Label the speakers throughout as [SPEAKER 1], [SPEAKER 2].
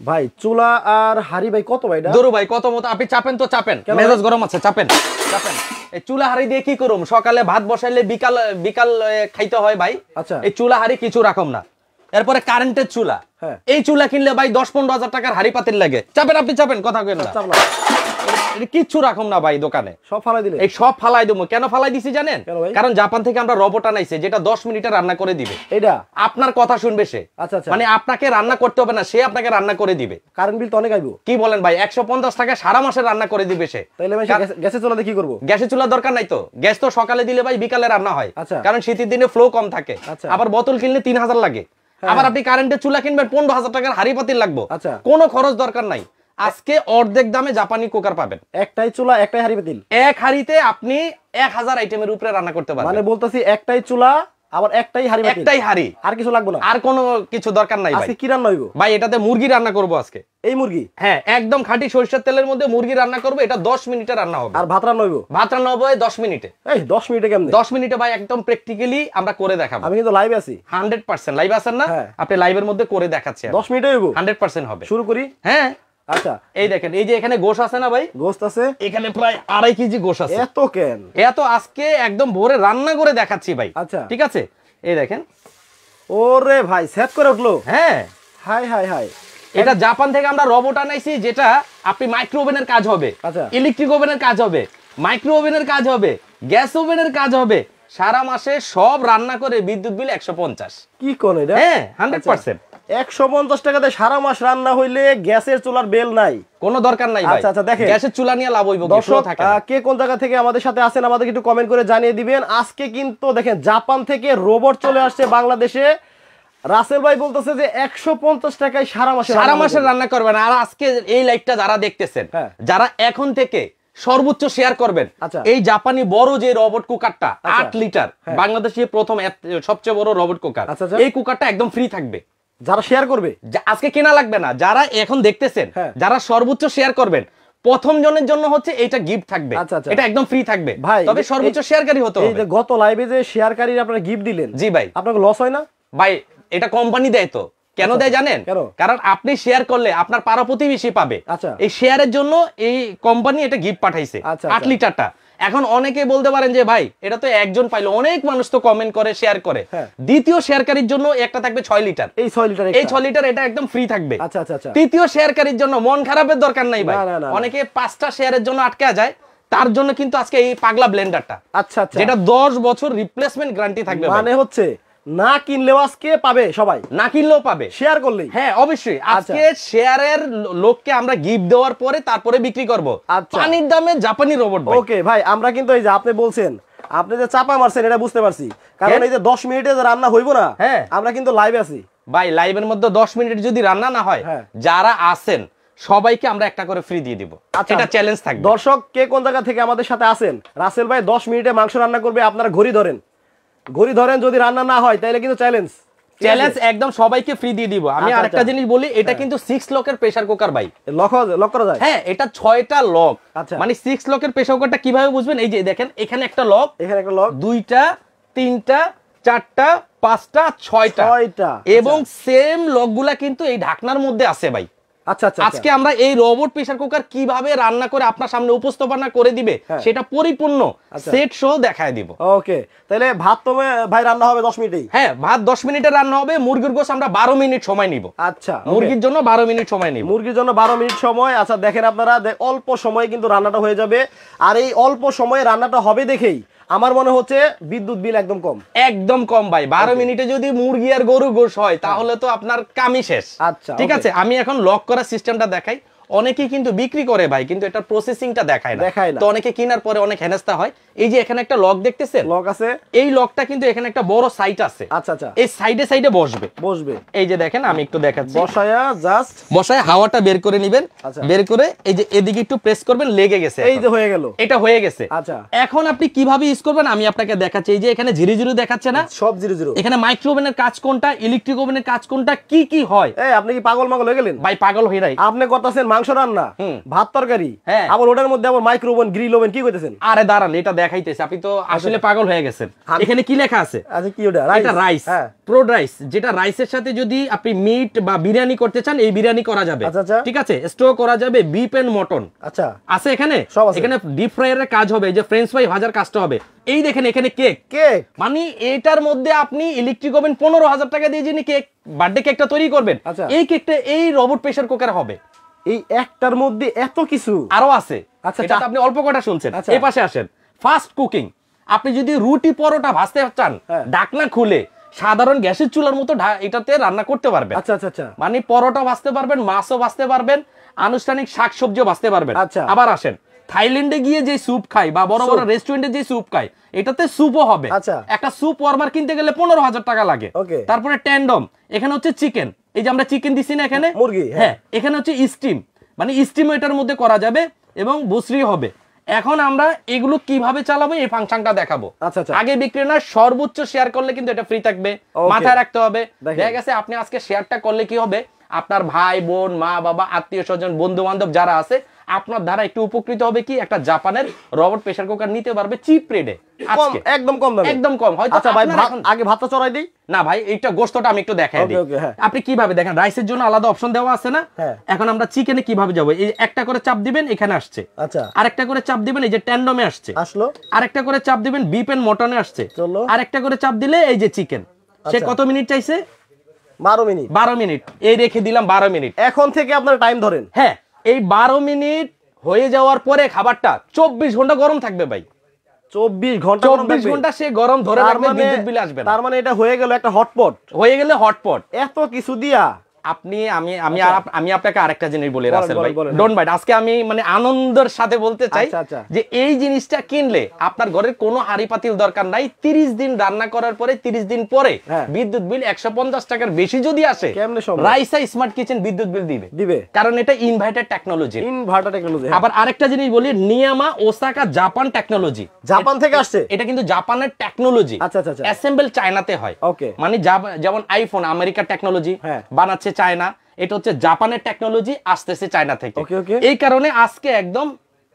[SPEAKER 1] ভাই চুলা আর হাড়ি ভাই কত ভাই?
[SPEAKER 2] দরু ভাই কত মতো আপনি চাপেন তো চাপেন, মেজাজ গরম আছে, চাপেন চাপেন। এই চুলা হাড়ি দিয়ে কি করুম, সকালে ভাত বসাইলে বিকাল বিকাল খাইতে হয় ভাই।
[SPEAKER 1] আচ্ছা
[SPEAKER 2] এই চুলা হাড়ি কিছু রাখুম না। এরপরে কারেন্টের চুলা, এই চুলা কিনলে ভাই 10-15 হাজার টাকার হাড়ি পাতিল লাগে। চাপেন আপনি চাপেন, কথা কেন না, কিচ্ছু রাখুম না ভাই দোকানে, সব ফালাই দিলে। এই সব ফালাই দেবো। কেন ফালাই দিছি জানেন? কারণ জাপান থেকে আমরা রোবট আনাইছে যেটা 10 মিনিটে রান্না করে দিবে। এটা আপনার কথা শুনবে সে। আচ্ছা আচ্ছা, মানে আপনাকে রান্না করতে হবে না, সে আপনাকে রান্না করে দিবে। কারেন্ট বিল তো অনেক আইবো। কি বলেন ভাই, 150 টাকা সারা মাসে রান্না করে দিবে সে। তাইলে ভাই গ্যাসের চুলাতে কি করব? গ্যাসের চুলা দরকার নাই তো, গ্যাস তো সকালে দিলে ভাই বিকালে রান্না হয়, কারণ শীতের দিনে ফ্লো কম থাকে। আবার বোতল কিনলে 3000 লাগে। আবার আপনি কারেন্টের চুলা কিনবেন 15,000 টাকার হাড়ি পাতিল লাগবে। কোনো খরচ দরকার নাই। আজকে অর্ধেক দামে জাপানি কুকার পাবেন। একটাই চুলা একটাই হাড়ি পাতিল, এক হাড়িতে আপনি 1000 আইটেমের উপরে রান্না করতে পারবেন। মানে বলতাছি একটাই চুলা আবার একটাই হাড়ি পাতিল, একটাই হাড়ি, আর কিছু লাগবে না, আর কোনো কিছু দরকার নাই ভাই। আজকে কি রান্না হইব ভাই? এটাতে মুরগি রান্না করব আজকে। এই মুরগি? হ্যাঁ, একদম খাঁটি সরিষার তেলের মধ্যে মুরগি রান্না করব। এটা 10 মিনিটে রান্না হবে। আর ভাত রান্না হইব? ভাত রান্না হবে 10 মিনিটে। এই 10 মিনিটে কেমনে? 10 মিনিটে ভাই একদম প্র্যাকটিক্যালি আমরা করে দেখাবো। আমি কিন্তু লাইভে আছি। 100% লাইভ আছেন না? আপনি লাইভের মধ্যে করে দেখাচ্ছি। 10 মিনিটে হইব? 100% হবে। শুরু করি? হ্যাঁ। আচ্ছা, এই দেখেন, এই যে এখানে গোশ আছে না ভাই? গোশত আছে এখানে প্রায় 2.5 কেজি গোশ আছে। এত কেন? এত আজকে একদম ভোরে রান্না করে দেখাচ্ছি ভাই। আচ্ছা ঠিক আছে, এই দেখেন। ওরে ভাই সেট করে উঠলো। হ্যাঁ, হাই হাই হাই। এটা জাপান থেকে আমরা রোবট আনাইছি, যেটা আপনি মাইক্রো ওভেনের কাজ হবে, ইলেকট্রিক ওভেনের কাজ হবে, মাইক্রো ওভেনের কাজ হবে, গ্যাস ওভেনের কাজ হবে। সারা মাসে সব রান্না করে বিদ্যুৎ বিল 150। কি করে এটা? হ্যাঁ 100%। 150 টাকাতে সারা মাস রান্না হইলে গ্যাসের চুলার বেল নাই, কোনো দরকার নাই ভাই। আচ্ছা আচ্ছা, দেখেন গ্যাসের চুলা নিয়ে লাভ হইব। দর্শক কে কোন জায়গা থেকে আমাদের সাথে আছেন আমাদেরকে একটু কমেন্ট করে জানিয়ে দিবেন। আজকে কিন্তু দেখেন জাপান থেকে রোবট চলে আসছে বাংলাদেশে। রাসেল ভাই বলতেছে যে 150 টাকায় সারা মাসে রান্না করবেন। আর আজকে এই লাইভটা যারা দেখতেছেন, যারা এখন থেকে সর্বোচ্চ শেয়ার করবেন, এই জাপানি বড় যে রোবট কুকারটা 8 লিটার, বাংলাদেশে প্রথম সবচেয়ে বড় রোবট কুকার, এই কুকারটা একদম ফ্রি থাকবে। যারা শেয়ার করবে, আজকে কেনা লাগবে না, যারা এখন দেখতেছেন, যারা সর্বোচ্চ শেয়ার করবেন, প্রথম জনের জন্য হচ্ছে এটা গিফট থাকবে। এটা একদম ফ্রি থাকবে ভাই, তবে সর্বোচ্চ শেয়ারকারী হতে হবে। এই যে গত লাইভে যে শেয়ারকারী আপনারা গিফট দিলেন, জি ভাই, আপনাকে লস হয় না ভাই? এটা কোম্পানি দেয় তো। কেন দেয় জানেন? কারণ আপনি শেয়ার করলে আপনার পাড়া প্রতিবেশী পাবে। এই শেয়ারের জন্য এই কোম্পানি এটা গিফট পাঠাইছে 8 লিটারটা। এখন অনেকে বলতে পারেন যে ভাই এটা তো একজন পাইলো, অনেক মানুষ তো কমেন্ট করে শেয়ার করে। দ্বিতীয় শেয়ারকারীর জন্য একটা থাকবে 6 লিটার। এই 6 লিটার এটা একদম ফ্রি থাকবে। আচ্ছা আচ্ছা আচ্ছা। তৃতীয় শেয়ারকারীর জন্য মন খারাপের দরকার নাই ভাই। অনেকে 5টা শেয়ারের জন্য আটকে যায়, তার জন্য কিন্তু আজকে এই পাগলা ব্লেন্ডারটা। আচ্ছা আচ্ছা, যেটা 10 বছর রিপ্লেসমেন্ট গ্যারান্টি থাকবে। মানে হচ্ছে না কিনলেও আজকে পাবে সবাই, না কিনলেও পাবে শেয়ার করলেই। হ্যাঁ অবশ্যই, আজকে শেয়ারের লোককে আমরা গিফট দেওয়ার পরে তারপরে বিক্রি করব পানির দামে জাপানি রোবট। ওকে ভাই, আমরা কিন্তু এই যে আপনি বলছেন, আপনি যে চাপা মারছেন এটা বুঝতে পারছি, কারণ এই যে 10 মিনিটে যে রান্না হইব না, আমরা কিন্তু লাইভে আছি ভাই। লাইভের মধ্যে 10 মিনিট যদি রান্না না হয়, যারা আছেন সবাইকে আমরা একটা করে ফ্রি দিয়ে দিব। এটা চ্যালেঞ্জ থাকবে। দর্শক কে কোন জায়গা থেকে আমাদের সাথে আছেন, রাসেল ভাই 10 মিনিটে মাংস রান্না করবে, আপনারা ঘড়ি ধরেন, যদি রান্না না হয় তাহলে কিন্তু চ্যালেঞ্জ একদম সবাইকে ফ্রি দিয়ে দিব। আমি আরেকটা জিনিস বলি, এটা কিন্তু 6 লকের প্রেসার কুকার ভাই। লক করা যায়? হ্যাঁ, এটা 6টা লক। মানে 6 লকের প্রেসার কুকারটা কিভাবে বুঝবেন? এই যে দেখেন, এখানে একটা লক, এখানে একটা লক, 2টা 3টা 4টা 5টা 6টা, এবং সেম লকগুলা কিন্তু এই ঢাকনার মধ্যে আছে ভাই। আচ্ছা আচ্ছা, আজকে আমরা এই রোবট প্রেসার কুকার কিভাবে রান্না করে আপনার সামনে উপস্থাপনা করে দিবে সেটা পরিপূর্ণ সেট সহ দেখায় দিব। ওকে, তাহলে ভাত তো ভাই রান্না হবে 10 মিনিটেই? হ্যাঁ, ভাত 10 মিনিটে রান্না হবে। মুরগির গোশ আমরা 12 মিনিট সময় নিব। আচ্ছা, মুরগির জন্য 12 মিনিট সময় নিব। মুরগির জন্য 12 মিনিট সময়। আচ্ছা দেখেন আপনারা, অল্প সময়ে কিন্তু রান্নাটা হয়ে যাবে। আর এই অল্প সময়ে রান্নাটা হবে দেখেই আমার মনে হচ্ছে বিদ্যুৎ বিল একদম কম ভাই। 12 মিনিটে যদি মুরগি আর গরু গোশ হয় তাহলে তো আপনার কামই শেষ। আচ্ছা ঠিক আছে, আমি এখন লক করার সিস্টেমটা দেখাই। অনেকেই কিন্তু বিক্রি করে ভাই, কিন্তু এটা প্রসেসিংটা দেখায় না। তো অনেকে কেনার পরে অনেক হেনস্তা হয়। এই যে এখানে একটা লক দেখতেছেন, লক আছে, এই লকটা কিন্তু এখানে একটা বড় সাইট আছে। আচ্ছা আচ্ছা, এই সাইডে বসবে। এই যে দেখেন, আমি একটু দেখাচ্ছি। বসায়া হাওয়াটা বের করে নেবেন। বের করে এই যে এদিকে একটু প্রেস করবেন, লেগে গেছে। এই যে হয়ে গেল, এটা হয়ে গেছে। আচ্ছা, এখন আপনি কিভাবে ইউজ করবেন আমি আপনাকে দেখাচ্ছি। এই যে এখানে 0 দেখাচ্ছে না, সব 0। এখানে মাইক্রো ওভেনের কাজ কোনটা, ইলেকট্রিক ওভেনের কাজ কোনটা, কি কি হয়। এই আপনি কি পাগল হয়ে গেলেন ভাই? পাগল হই নাই। আপনি করতেছেন
[SPEAKER 1] মাংস রান্না, ভাত তরকারি, আবার ওটার মধ্যে আবার মাইক্রো ওভেন, গ্রিল ওভেন, কি কইতেছেন?
[SPEAKER 2] আরে দাঁড়ান, এটা দেখাইতেছি, আপনি তো আসলে পাগল হয়ে গেছেন। এখানে কি লেখা আছে?
[SPEAKER 1] আচ্ছা কি ওটা?
[SPEAKER 2] এটা রাইস, প্রোড রাইস, যেটা রাইসের সাথে যদি আপনি মিট বা বিরিয়ানি করতে চান, এই বিরিয়ানি করা যাবে। ঠিক আছে, স্টো করা যাবে বিফ এন্ড মটন। আচ্ছা, আছে এখানে। এখানে ডিপ ফ্রাইয়ের কাজ হবে, যে ফ্রেঞ্চ ফ্রাই ভাজার কাজটা হবে। এই দেখেন এখানে কেক, মানে এটার মধ্যে আপনি ইলেকট্রিক ওভেন 15,000 টাকা দিয়ে যিনি কেক, বার্থডে কেকটা তৈরি করবেন, এই কেকটা এই রোবট প্রেসার কুকার হবে।
[SPEAKER 1] এই একটার মধ্যে এত কিছু
[SPEAKER 2] আরো আছে। আচ্ছা, এটা আপনি অল্প কটা শুনছেন। এই পাশে আসেন, ফাস্ট কুকিং। আপনি যদি রুটি পরোটা ভাজতে চান, ঢাকনা খুলে সাধারণ গ্যাসের চুলার মতো এটাতে রান্না করতে পারবেন। আচ্ছা আচ্ছা আচ্ছা, মানে পরোটা ভাজতে পারবেন, মাছও ভাজতে পারবেন, আনুষ্ঠানিক শাকসবজিও ভাজতে পারবেন। আবার আসেন, থাইল্যান্ডে গিয়ে যে স্যুপ খাই বা বড় বড় রেস্টুরেন্টে যে স্যুপ খাই, এটাতে স্যুপও হবে। একটা স্যুপ ওয়ার্মার কিনতে গেলে 15,000 টাকা লাগে। তারপরে ট্যান্ডম, এখানে হচ্ছে চিকেন, এই যে আমরা চিকেন দিছি না এখানে, মুরগি, হ্যাঁ, এখানে হচ্ছে স্টিম, মানে স্টিম এটার মধ্যে করা যাবে এবং বুসরি হবে। এখন আমরা এগুলো কিভাবে চালাবো এই ফাংশনটা দেখাবো। আগে বিক্রি না, সর্বোচ্চ শেয়ার করলে কিন্তু এটা ফ্রি থাকবে, মাথায় রাখতে হবে। দেখা গেছে আপনি আজকে শেয়ারটা করলে কি হবে, আপনার ভাই বোন, মা বাবা, আত্মীয় স্বজন, বন্ধু বান্ধব যারা আছে, আপনার দ্বারা একটু উপকৃত হবে। কি একটা জাপানের রোবট প্রেসার কুকার নিতে পারবে চিপ রেটে, আজকে একদম কম দামে, একদম কম। হয়তো আচ্ছা ভাই, আগে ভাতটা চড়াই দেই না ভাই, এইটা গোশতটা আমি একটু দেখাই দিই। আপনি কিভাবে দেখেন, রাইসের জন্য আলাদা অপশন দেওয়া আছে না। এখন আমরা চিকেনে কিভাবে যাব, এই একটা করে চাপ দিবেন, এখানে আসছে। আচ্ছা, আরেকটা করে চাপ দিবেন, এই যে ট্যান্ডমে আসছে, আসলো। আরেকটা করে চাপ দিবেন, বিফ এন্ড মটনে আসছে। আরেকটা করে চাপ দিলে এই যে চিকেন। সে কত মিনিট চাইছে? 12 মিনিট। 12 মিনিট, এই রেখে দিলাম 12 মিনিট। এখন থেকে আপনারা টাইম ধরেন। হ্যাঁ, এই 12 মিনিট হয়ে যাওয়ার পরে খাবারটা 24 ঘন্টা গরম থাকবে ভাই। 24 ঘন্টা, 24 ঘন্টা সে গরম ধরে রাখবে, বিদ্যুৎ বিল আসবে না। তার মানে এটা হয়ে গেল একটা হটপট, হয়ে গেলে হটপট। এত কিছু দিয়া আপনি আমি আপনাকে আরেকটা জিনিস বলি রাসেল ভাই, ডোন্ট বাইট, আজকে আমি মানে আনন্দের সাথে বলতে চাই যে এই জিনিসটা কিনলে আপনার ঘরের কোনো হাড়ি পাতিল দরকার নাই। 30 দিন রান্না করার পরে, 30 দিন পরে বিদ্যুৎ বিল 150 টাকার বেশি যদি আসে, রাইসা স্মার্ট কিচেন বিদ্যুৎ বিল দিবে, কারণ এটা ইনভার্টার টেকনোলজি। আবার আরেকটা জিনিস বলি, নিয়ামা ওসাকা জাপান টেকনোলজি, জাপান থেকে আসছে। এটা কিন্তু জাপানের টেকনোলজি, অ্যাসেম্বল চায়নাতে হয়। মানে যেমন আইফোন আমেরিকার টেকনোলজি বানাচ্ছে চায়না, এটা হচ্ছে জাপানের টেকনোলজি, আসতেছে চায়না থেকে। এই কারণে আজকে একদম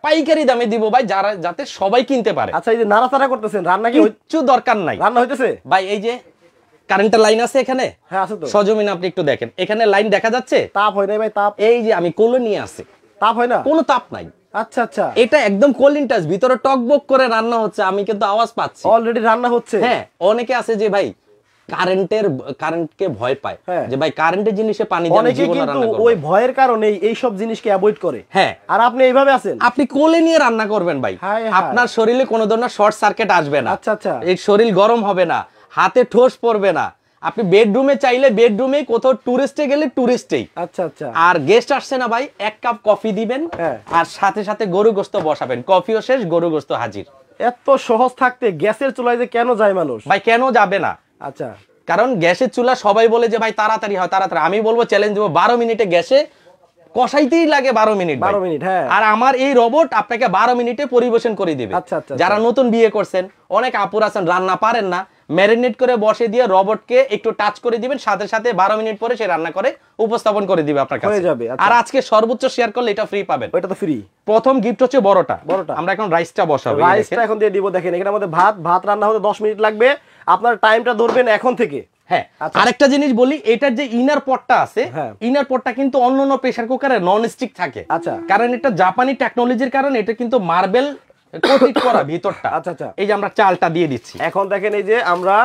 [SPEAKER 2] পাইকারি দামে দিব ভাই, যারা যাতে সবাই কিনতে পারে। আচ্ছা, এই যে নাড়াচাড়া করতেছেন, রান্না কি কিছু দরকার নাই, রান্না হইতেছে ভাই। এই যে কারেন্টের লাইন আছে এখানে, হ্যাঁ আছে তো, সজমিন আপনি একটু দেখেন, এখানে লাইন দেখা যাচ্ছে। তাপ হয় না ভাই, তাপ এই যে আমি কোলে নিয়ে আসি, তাপ হয় না, কোনো তাপ নাই। আচ্ছা আচ্ছা, এটা একদম কোলিং টাচ, ভিতরে টকবক করে রান্না হচ্ছে, আমি কিন্তু আওয়াজ পাচ্ছি, অলরেডি রান্না হচ্ছে। হ্যাঁ, অনেকে আছে যে ভাই কারেন্টকে ভয় পায়, যে ভাই কারেন্টের জিনিসে পানি দিয়ে আমি জীবনে রান্না করব, ওই ভয়ের কারণে এই সব জিনিসকে অ্যাভয়েড করে। হ্যাঁ, আর আপনি এইভাবে আছেন, আপনি কোলে নিয়ে রান্না করবেন ভাই, আপনার শরীরে কোনো ধরনের শর্ট সার্কিট আসবে না। আচ্ছা আচ্ছা, এই শরীর গরম হবে না, হাতে ঠোস পড়বে না। আপনি বেডরুমে চাইলে বেডরুমে, কোথাও টুরিস্টে গেলে টুরিস্টেই। আচ্ছা আচ্ছা, আর গেস্ট আসছে না ভাই, 1 কাপ কফি দিবেন, আর সাথে সাথে গরু গোশত বসাবেন, কফিও শেষ, গরু গোশত হাজির। এত সহজ থাকতে গ্যাসের চুলায় যে কেন যায় মানুষ ভাই? কেন যাবে না? আচ্ছা, কারণ গ্যাসের চুলা সবাই বলে যে ভাই তাড়াতাড়ি হয়, তাড়াতাড়ি। আমি বলবো, চ্যালেঞ্জ দেবো, 12 মিনিটে গ্যাসে কষাইতেই লাগে 12 মিনিট। 12 মিনিট, হ্যাঁ। আর আমার এই রোবট আপনাকে 12 মিনিটে পরিবেশন করে দিবে। আচ্ছা আচ্ছা, যারা নতুন বিয়ে করছেন, অনেক আপুর আছেন রান্না পারেন না, ম্যারিনেট করে বসে দিয়ে রোবটকে একটু টাচ করে দিবেন, সাথে সাথে 12 মিনিট পরে সে রান্না করে উপস্থাপন করে দিবে আপনার কাছে, হয়ে যাবে। আর আজকে সর্বোচ্চ শেয়ার করলে এটা ফ্রি পাবেন। এটা তো ফ্রি। প্রথম গিফট হচ্ছে বড়টা। আমরা এখন রাইসটা বসাবো, রাইসটা এখন দিয়ে দিব। দেখেন, এখানে আমাদের ভাত রান্না হতে 10 মিনিট লাগবে, আপনার টাইমটা ধরবেন এখন থেকে। হ্যাঁ, আরেকটা জিনিস বলি, এটার যে ইনার পটটা আছে, ইনার পটটা কিন্তু অন্যান্য প্রেসার কুকারে নন স্টিক থাকে। আচ্ছা, কারণ এটা জাপানি টেকনোলজির কারণে এটা কিন্তু মার্বেল কোটেড করা ভিতরটা। আচ্ছা আচ্ছা, এই যে আমরা চালটা দিয়ে দিচ্ছি এখন, দেখেন এই যে আমরা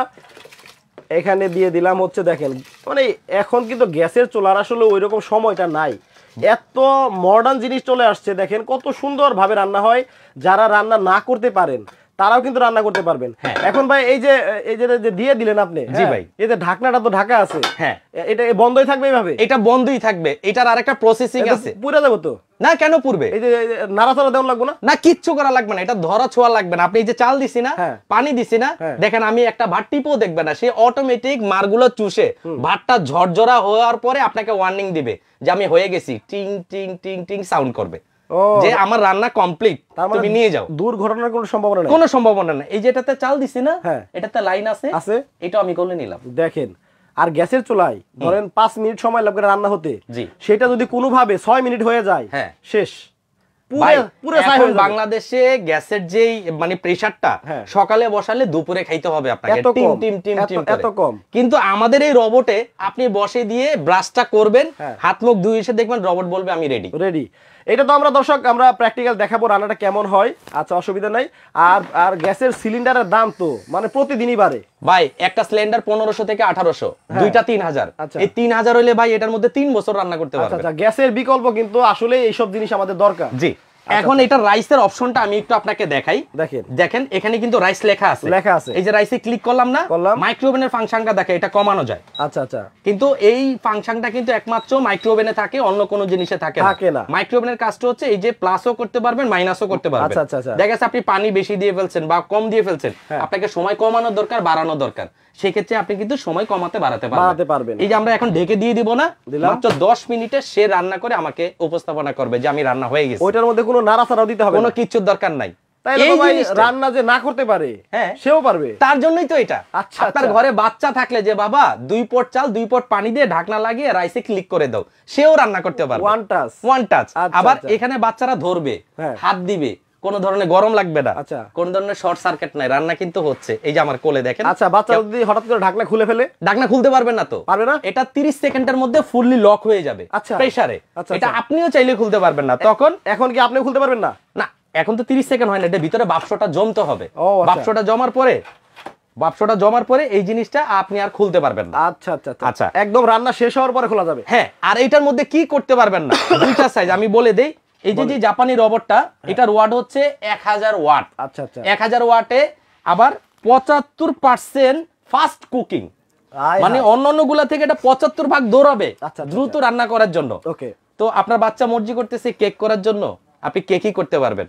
[SPEAKER 2] এখানে দিয়ে দিলাম হচ্ছে, দেখেন মানে এখন কিন্তু গ্যাসের চুলার আসলে ওইরকম সময়টা নাই, এত মডার্ন জিনিস চলে আসছে। দেখেন কত সুন্দর ভাবে রান্না হয়, যারা রান্না না করতে পারেন তারাও কিন্তু রান্না করতে পারবেন। এখন ভাই এই যে দিয়ে দিলেন আপনি, জি ভাই, এই যে ঢাকনাটা তো ঢাকা আছে, হ্যাঁ, এটা বন্ধই থাকবে এইভাবে? এটা বন্ধই থাকবে, এটার আরেকটা প্রসেসিং আছে। পুরো যাবে তো না? কেন পুরবে? এই যে নাড়াচাড়া দেওয়া লাগবে না? না, কিচ্ছু করা লাগবে না, এটা ধরা ছোঁয়া লাগবে না। আপনি এই যে চাল দিছি না, পানি দিছি না, দেখেন আমি একটা ভাত টিপও দেখবে না, সে অটোমেটিক মারগুলো চুষে ভাতটা ঝরঝরা হওয়ার পরে আপনাকে ওয়ার্নিং দিবে যে আমি হয়ে গেছি, টিং টিং টিং টিং সাউন্ড করবে যে আমার রান্না কমপ্লিট, তুমি নিয়ে যাও। দুর্ঘটনার কোনো সম্ভাবনা নেই, কোনো সম্ভাবনা নেই। এই যেটাতে চাল দিছি না, এটাতে লাইন আছে, এটা আমি কোলে নিলাম। দেখেন
[SPEAKER 1] আর গ্যাসের চুলায় ধরেন 5 মিনিট সময় লাগবে রান্না হতে, সেটা যদি কোনোভাবে 6 মিনিট হয়ে যায় শেষ।
[SPEAKER 2] এখন বাংলাদেশে গ্যাসের যেই মানে প্রেসারটা সকালে বসালে দুপুরে খাইতে হবে আপনাকে টিম টিম টিম টিম
[SPEAKER 1] এত কম।
[SPEAKER 2] কিন্তু আমাদের এই রোবটে আপনি বসে দিয়ে ব্রাশটা করবেন, হাত মুখ ধুয়ে এসে দেখবেন রোবট বলবে আমি রেডি
[SPEAKER 1] রেডি। এটা তো আমরা দর্শক আমরা প্র্যাকটিক্যাল দেখাবো রান্নাটা কেমন হয়। আচ্ছা অসুবিধা নাই। আর গ্যাসের সিলিন্ডারের দাম তো মানে প্রতিদিনই বাড়ে
[SPEAKER 2] ভাই। একটা সিলিন্ডার 1500 থেকে 1800, দুইটা 3000। এই 3000 হইলে ভাই এটার মধ্যে 3 বছর রান্না করতে পারবেন।
[SPEAKER 1] আচ্ছা গ্যাসের বিকল্প কিন্তু আসলে এইসব জিনিস আমাদের দরকার।
[SPEAKER 2] জি এখন এটা রাইসের অপশনটা আমি একটু আপনাকে দেখাই। দেখেন এখানে কিন্তু রাইস লেখা আছে। এই যে রাইসে ক্লিক করলাম না, মাইক্রোওভেনের ফাংশনটা দেখে এটা কমানো যায়। আচ্ছা আচ্ছা। কিন্তু এই ফাংশনটা কিন্তু একমাত্র মাইক্রোওভেনে থাকে, অন্য কোনো জিনিসে থাকে না। মাইক্রোওভেনের কাজটা হচ্ছে এই যে প্লাসও করতে পারবেন মাইনাসও করতে পারবেন। আচ্ছা আচ্ছা। দেখা যাচ্ছে আপনি পানি বেশি দিয়ে ফেলছেন বা কম দিয়ে ফেলছেন, আপনাকে সময় কমানোর দরকার বাড়ানো দরকার, সেক্ষেত্রে আপনি কিন্তু সময় কমাতে বাড়াতে পারবেন। এই যে আমরা এখন ঢেকে দিয়ে দিব না, মাত্র 10 মিনিটে সে রান্না করে আমাকে উপস্থাপনা করবে যে আমি রান্না হয়ে গেছি।
[SPEAKER 1] ওইটার মধ্যে কোনো নাড়াচাড়াও দিতে হবে না,
[SPEAKER 2] কোনো কিছুর দরকার নাই।
[SPEAKER 1] এই রান্না যে না করতে পারে সেও পারবে,
[SPEAKER 2] তার জন্যই তো এটা। আপনার ঘরে বাচ্চা থাকলে যে বাবা 2 পট চাল 2 পট পানি দিয়ে ঢাকনা লাগিয়ে রাইসে ক্লিক করে দাও, সেও রান্না করতে পারবে ওয়ান টাচ। আবার এখানে বাচ্চারা ধরবে, হাত দিবে, কোন ধরনের গরম লাগবে না, কোন ধরনের শর্ট সার্কিট নাই, রান্না কিন্তু হচ্ছে। এই যে আমার কোলে দেখেন।
[SPEAKER 1] আচ্ছা বাচ্চা যদি হঠাৎ করে ঢাকনা খুলে ফেলে?
[SPEAKER 2] ঢাকনা খুলতে পারবেন না তো, পারবে না। এটা 30 সেকেন্ডের মধ্যে ফুললি লক হয়ে যাবে প্রেসারে। এটা আপনিও চাইলে খুলতে পারবেন না তখন।
[SPEAKER 1] এখন কি আপনিও খুলতে পারবেন না?
[SPEAKER 2] না এখন তো 30 সেকেন্ড হয় না, এটা ভিতরে বাষ্পটা জমতে হবে। বাষ্পটা জমার পরে এই জিনিসটা আপনি আর খুলতে পারবেন না।
[SPEAKER 1] আচ্ছা আচ্ছা আচ্ছা। একদম রান্না শেষ হওয়ার পরে খোলা যাবে?
[SPEAKER 2] হ্যাঁ। আর এটার মধ্যে কি করতে পারবেন না, দুইটা সাইজ আমি বলে দেই। এই যে জাপানি রোবটটা, এটার ওয়াট হচ্ছে 1000 ওয়াট। আচ্ছা আচ্ছা। 1000 ওয়াটে আবার 75% ফাস্ট কুকিং, মানে অন্যান্য গুলা থেকে এটা 75 ভাগ দৌড়াবে দ্রুত রান্না করার জন্য। ওকে। তো আপনার বাচ্চা মর্জি করতেছে কেক করার জন্য, আপনি কেকই করতে পারবেন।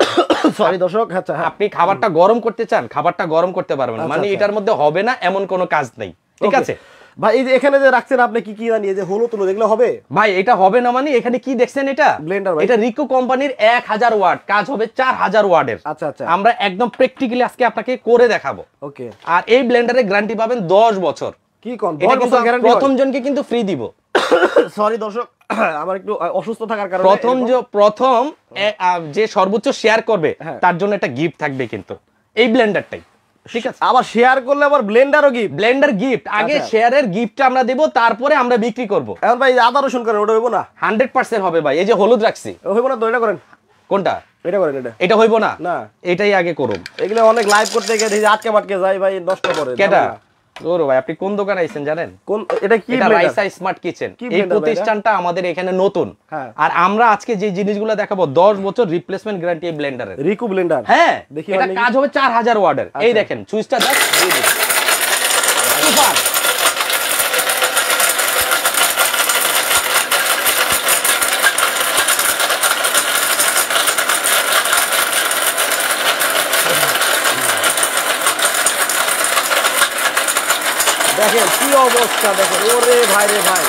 [SPEAKER 1] সরি দর্শক, আচ্ছা
[SPEAKER 2] আপনি খাবারটা গরম করতে চান, খাবারটা গরম করতে পারবেন। মানে এটার মধ্যে হবে না এমন কোনো কাজ নেই, ঠিক আছে
[SPEAKER 1] ভাই? এই যে এখানে যে রাখছেন আপনি কি কি জানিয়ে যে হলুদ তুলো দেখলে হবে?
[SPEAKER 2] ভাই এটা হবে না, মানে এখানে কি দেখছেন এটা ব্লেন্ডার ভাই, এটা রিকো কোম্পানির 1000 ওয়াট, কাজ হবে 4000 ওয়াটের। আচ্ছা আচ্ছা। আমরা একদম প্র্যাকটিক্যালি আজকে আপনাকে করে দেখাবো। ওকে। আর এই ব্লেন্ডারে গ্যারান্টি পাবেন 10 বছর।
[SPEAKER 1] কি কোন 10 বছর গ্যারান্টি?
[SPEAKER 2] প্রথম জনকে কিন্তু ফ্রি দিব।
[SPEAKER 1] সরি দর্শক, আমার একটু অসুস্থ থাকার কারণে
[SPEAKER 2] প্রথম যে সর্বোচ্চ শেয়ার করবে তার জন্য একটা গিফট থাকবে কিন্তু এই ব্লেন্ডারটাই, ঠিক আছে?
[SPEAKER 1] আবার শেয়ার করলে আবার ব্লেন্ডারও গিফট?
[SPEAKER 2] Blender gift. আগে শেয়ারের গিফটটা আমরা দেব, তারপরে আমরা বিক্রি করব।
[SPEAKER 1] এখন ভাই আদা রসুন করেন, ওটা হইব না?
[SPEAKER 2] 100% হবে ভাই। এই যে হলুদ রাখছি,
[SPEAKER 1] হইব না তো? এটা করেন।
[SPEAKER 2] কোনটা?
[SPEAKER 1] এটা করেন।
[SPEAKER 2] এটা হইব না?
[SPEAKER 1] না,
[SPEAKER 2] এটাই আগে করুন।
[SPEAKER 1] এগুলো অনেক লাইভ করতে গিয়ে আটকে মাটকে যায় ভাই, নষ্ট করে।
[SPEAKER 2] কেডা? ওরে ভাই আপনি কোন দোকানে আইছেন জানেন?
[SPEAKER 1] কোন? এটা কি?
[SPEAKER 2] এটা রাইসা স্মার্ট কিচেন। এই প্রতিষ্ঠানটা আমাদের এখানে নতুন। আর আমরা আজকে যে জিনিসগুলো দেখাবো 10 বছর রিপ্লেসমেন্ট গ্যারান্টি এই ব্লেন্ডারের।
[SPEAKER 1] রিকো ব্লেন্ডার।
[SPEAKER 2] হ্যাঁ, এটা কাজ হবে 4000 ওয়াটের। এই দেখেন সুইচটা দাও, দিয়ে দিন। সুপার।
[SPEAKER 1] দেখেন কি অবস্থা, দেখেন। ওরে ভাই রে ভাই,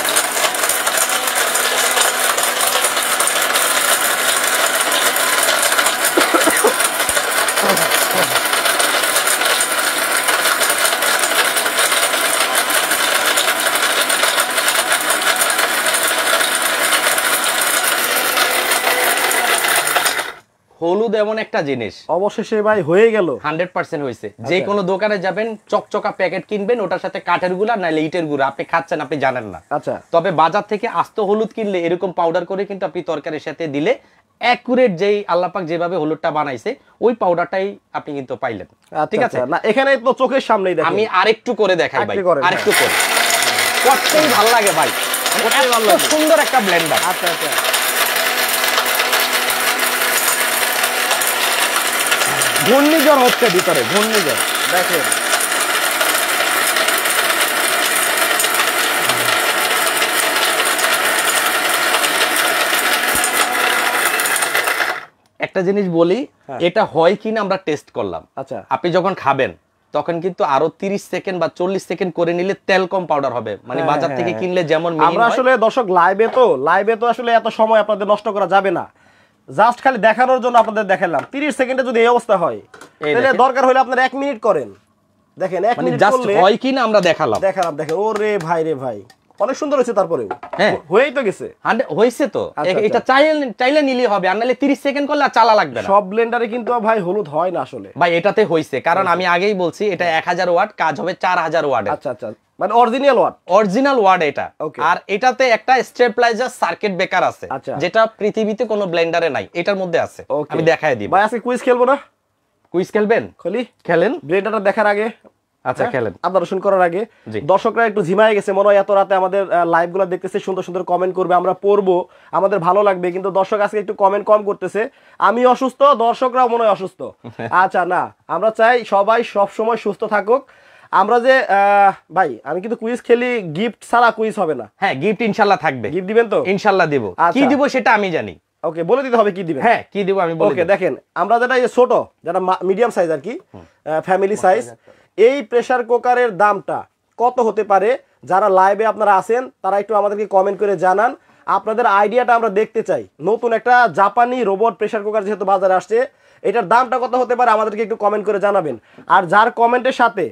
[SPEAKER 2] হলুদ এমন একটা জিনিস
[SPEAKER 1] অবশেষে ভাই হয়ে গেল।
[SPEAKER 2] 100% হয়েছে। যে কোনো দোকানে যাবেন চকচকা প্যাকেট কিনবেন, ওটার সাথে কাঠের গুঁড়া নাইলে ইটের গুঁড়া, আপনি খাচ্ছেন আপনি জানেন না। আচ্ছা। তবে বাজার থেকে আস্ত হলুদ কিনলে এরকম পাউডার করে কিন্তু আপনি তরকারির সাথে দিলে অ্যাকুরেট যেই আল্লাহ পাক যেভাবে হলুদটা বানাইছে ওই পাউডারটাই আপনি কিন্তু পাইলেন, ঠিক আছে?
[SPEAKER 1] না এখানে তো চোখের সামনেই দেখেন।
[SPEAKER 2] আমি আরেকটু করে দেখাই ভাই, আরেকটু করে। কতই ভালো লাগে ভাই, এত সুন্দর একটা ব্লেন্ডার। আচ্ছা আচ্ছা। ঘূর্ণিঝড় হচ্ছে ভিতরে, ঘূর্ণিঝড় দেখেন। একটা জিনিস বলি, এটা হয় কিনা আমরা টেস্ট করলাম। আচ্ছা। আপনি যখন খাবেন তখন কিন্তু আরো 30 সেকেন্ড বা 40 সেকেন্ড করে নিলে তেল কম পাউডার হবে, মানে বাজার থেকে কিনলে যেমন।
[SPEAKER 1] আমরা আসলে দর্শক লাইভে তো আসলে এত সময় আপনাদের নষ্ট করা যাবে না, জাস্ট খালি দেখানোর জন্য আপনাদের দেখালাম। 30 সেকেন্ডে যদি এই অবস্থা হয় তাহলে দরকার হলে আপনারা 1 মিনিট করেন, দেখেন এক
[SPEAKER 2] মানে
[SPEAKER 1] মিনিট
[SPEAKER 2] জাস্ট
[SPEAKER 1] করলে
[SPEAKER 2] হয় কিনা আমরা দেখালাম
[SPEAKER 1] দেখেন ওরে ভাই রে ভাই অনেক সুন্দর হয়েছে তারপরেও
[SPEAKER 2] হ্যাঁ
[SPEAKER 1] হয়েই তো গেছে
[SPEAKER 2] হয়েছে তো এটা চাইলে নিলে হবে আর নাহলে 30 সেকেন্ড করলে আর চালা লাগবে না
[SPEAKER 1] সব ব্লেন্ডারে কিন্তু ভাই হলুদ হয় না আসলে
[SPEAKER 2] ভাই এটাতে হইছে কারণ আমি আগেই বলছি এটা 1000 ওয়াট কাজ হবে 4000 ওয়াট
[SPEAKER 1] আচ্ছা আচ্ছা মানে অরিজিনাল ওয়াট
[SPEAKER 2] এটা আর এটাতে একটা স্টেবিলাইজার সার্কিট ব্রেকার আছে যেটা পৃথিবীতে কোনো ব্লেন্ডারে নাই এটার মধ্যে আছে আমি দেখায় দিব
[SPEAKER 1] ভাই আজকে কুইজ খেলবো না
[SPEAKER 2] কুইজ খেলবেন খেলেন
[SPEAKER 1] ব্লেন্ডারটা দেখার আগে
[SPEAKER 2] আচ্ছা খেলেন
[SPEAKER 1] আদা রসুন করার আগে দর্শকরা একটু ঝিমায় গেছে মনে হয় এত রাতে আমাদের লাইভ গুলো দেখতেছে সুন্দর সুন্দর কমেন্ট করবে আমরা পড়বো আমাদের ভালো লাগবে কিন্তু দর্শক আজকে একটু কমেন্ট কম করতেছে আমি অসুস্থ দর্শকরাও মনে হয় অসুস্থ আচ্ছা না আমরা চাই সবাই সব সময় সুস্থ থাকুক আমরা যে ভাই আমি কিন্তু কুইজ খেলি গিফট ছাড়া কুইজ হবে না
[SPEAKER 2] হ্যাঁ গিফট ইনশাআল্লাহ থাকবে
[SPEAKER 1] গিফট দিবেন তো
[SPEAKER 2] ইনশাআল্লাহ দেব কি দিব সেটা আমি জানি
[SPEAKER 1] ওকে বলে দিতে হবে কি দিবেন
[SPEAKER 2] হ্যাঁ কি দিব আমি বলি
[SPEAKER 1] ওকে দেখেন আমরা যেটা ছোট যেটা মিডিয়াম সাইজ আর কি ফ্যামিলি সাইজ এই প্রেসার কুকারের দামটা কত হতে পারে যারা লাইভে আপনারা আছেন তারা একটু আমাদেরকে কমেন্ট করে জানান আপনাদের আইডিয়াটা আমরা দেখতে চাই নতুন একটা জাপানি রোবট প্রেসার কুকার যেহেতু বাজারে আসছে এটার দামটা কত হতে পারে আমাদেরকে একটু কমেন্ট করে জানাবেন আর যার কমেন্টের সাথে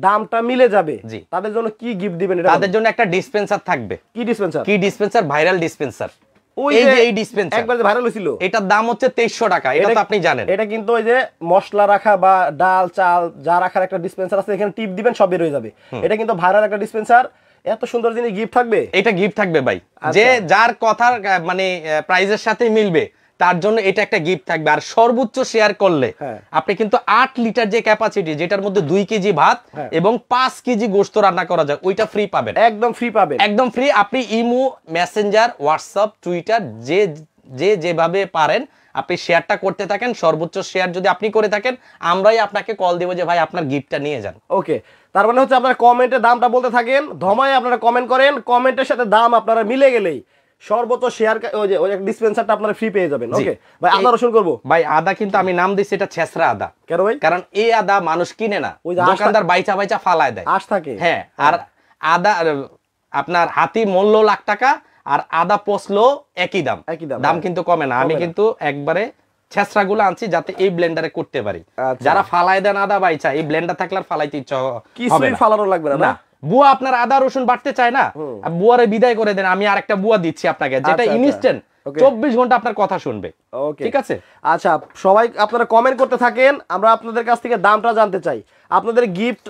[SPEAKER 1] দামটা মিলে যাবে তাদের জন্য কি গিফট দিবেন
[SPEAKER 2] তাদের জন্য একটা ডিসপেন্সার থাকবে কি ডিসপেন্সার ভাইরাল ডিসপেন্সার এই যে এই ডিসপেন্সার
[SPEAKER 1] একবার যে ভাইরাল হয়েছিল
[SPEAKER 2] এটার দাম হচ্ছে 2300 টাকা এটা তো আপনি জানেন
[SPEAKER 1] এটা কিন্তু ওই যে মশলা রাখা বা ডাল চাল যা রাখার একটা ডিসপেন্সার আছে এখানে টিপ দিবেন সব বের হয়ে যাবে এটা কিন্তু ভাইরাল একটা ডিসপেন্সার এত সুন্দর জিনিস গিফট থাকবে
[SPEAKER 2] এটা গিফট থাকবে ভাই যে যার কথার মানে প্রাইজের সাথে মিলবে তার জন্য এটা একটা গিফট থাকবে আর সর্বোচ্চ শেয়ার করলে আপনি কিন্তু 8 লিটার যে ক্যাপাসিটি যেটার মধ্যে 2 কেজি ভাত এবং 5 কেজি গোশত রান্না করা যায় ওইটা ফ্রি পাবেন একদম ফ্রি আপনি ইমো মেসেঞ্জার হোয়াটসঅ্যাপ টুইটার যেভাবে পারেন আপনি শেয়ারটা করতে থাকেন সর্বোচ্চ শেয়ার যদি আপনি করে থাকেন আমরাই আপনাকে কল দেব যে ভাই আপনার গিফটটা নিয়ে যান
[SPEAKER 1] ওকে তার মানে হচ্ছে আপনারা কমেন্টে দামটা বলতে থাকেন ধমায় আপনারা কমেন্ট করেন কমেন্টের সাথে দাম আপনারা মিলে গেলেই সর্বোচ্চ শেয়ার ওই যে ডিসপেন্সারটা আপনারা ফ্রি পেয়ে যাবেন ওকে ভাই আদা রসুন করব
[SPEAKER 2] ভাই আদা কিন্তু আমি নাম দিছি এটা ছেসরা আদা
[SPEAKER 1] কেন ভাই
[SPEAKER 2] কারণ এই আদা মানুষ কিনে না দোকানদার বাইচা ফালায় দেয়
[SPEAKER 1] আশ থাকে
[SPEAKER 2] হ্যাঁ আর আদা আপনার হাতি মূল্য লাখ টাকা আর আদা পচলো একই দাম কিন্তু কমে না আমি কিন্তু একবারে ছেসরা গুলো আনছি যাতে এই ব্লেন্ডারে করতে পারি যারা ফালায় দেন আদা বাইচা এই ব্লেন্ডার থাকলে আর ফালাইতে ইচ্ছা হবে না
[SPEAKER 1] ফালানো লাগবে না
[SPEAKER 2] বুয়া আপনার আদা রসুন বাটতে চায় না বুয়ারে বিদায় করে দেন আমি আরেকটা বুয়া দিচ্ছি আপনাকে যেটা ইনস্ট্যান্ট 24 ঘন্টা আপনার কথা শুনবে ঠিক আছে
[SPEAKER 1] আচ্ছা সবাই আপনারা কমেন্ট করতে থাকেন আমরা আপনাদের কাছ থেকে দামটা জানতে চাই আপনাদের গিফট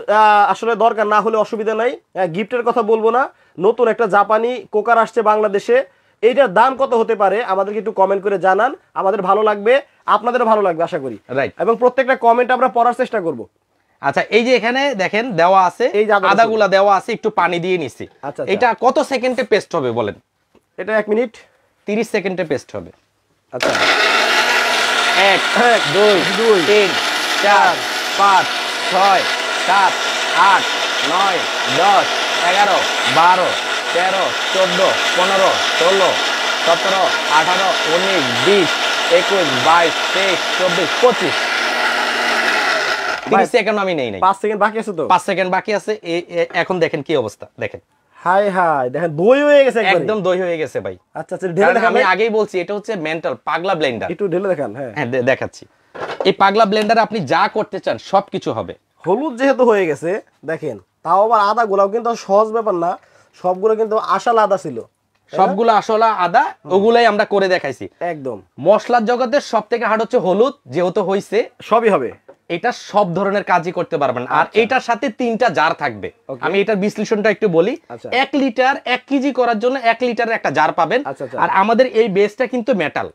[SPEAKER 1] আসলে দরকার না হলে অসুবিধা নাই গিফটের কথা বলবো না নতুন একটা জাপানি কুকার আসছে বাংলাদেশে এইটার দাম কত হতে পারে আমাদেরকে একটু কমেন্ট করে জানান আমাদের ভালো লাগবে আপনাদেরও ভালো লাগবে আশা করি
[SPEAKER 2] রাইট
[SPEAKER 1] এবং প্রত্যেকটা কমেন্ট আমরা পড়ার চেষ্টা করব
[SPEAKER 2] আচ্ছা এই যে এখানে দেখেন দেওয়া আছে এই আদাগুলা দেওয়া আছে একটু পানি দিয়ে নিছি এটা কত সেকেন্ডে পেস্ট হবে বলেন
[SPEAKER 1] এটা 1 মিনিট
[SPEAKER 2] 30 সেকেন্ডে পেস্ট হবে
[SPEAKER 1] আচ্ছা
[SPEAKER 2] 1 2 3 4 5 6 7 8 9 10 11 12 13 14 15 16 17 18 19 20 21 22 23 24 25 30 সেকেন্ড আমি নেই
[SPEAKER 1] 5 সেকেন্ড বাকি আছে তো
[SPEAKER 2] 5 সেকেন্ড বাকি আছে এখন দেখেন কি অবস্থা দেখেন
[SPEAKER 1] হাই হাই দেখেন দই হয়ে গেছে
[SPEAKER 2] একদম দই হয়ে গেছে ভাই
[SPEAKER 1] আচ্ছা আচ্ছা ঢেলে দেখান
[SPEAKER 2] আমি আগেই বলছি এটা হচ্ছে মেন্টাল পাগলা ব্লেন্ডার
[SPEAKER 1] একটু ঢেলে দেখান হ্যাঁ
[SPEAKER 2] দেখাচ্ছি এই পাগলা ব্লেন্ডারে আপনি যা করতে চান সবকিছু হবে
[SPEAKER 1] হলুদ যেহেতু হয়ে গেছে দেখেন তাও আবার আদা গুলাও কিন্তু সহজ ব্যাপার না সবগুলো কিন্তু আসল আদা ছিল
[SPEAKER 2] সবগুলো আসল আদা ওগুলাই আমরা করে দেখাইছি
[SPEAKER 1] একদম
[SPEAKER 2] মশলার জগতে সবথেকে হার্ড হচ্ছে হলুদ যেহেতু হইছে
[SPEAKER 1] সবই হবে
[SPEAKER 2] এটা সব ধরনের কাজই করতে পারবেন আর এটার সাথে 3টা জার থাকবে আমি এটার বিশ্লেষণটা একটু বলি 1 লিটার 1 কেজি করার জন্য 1 লিটারের একটা জার পাবেন আর আমাদের এই বেসটা কিন্তু মেটাল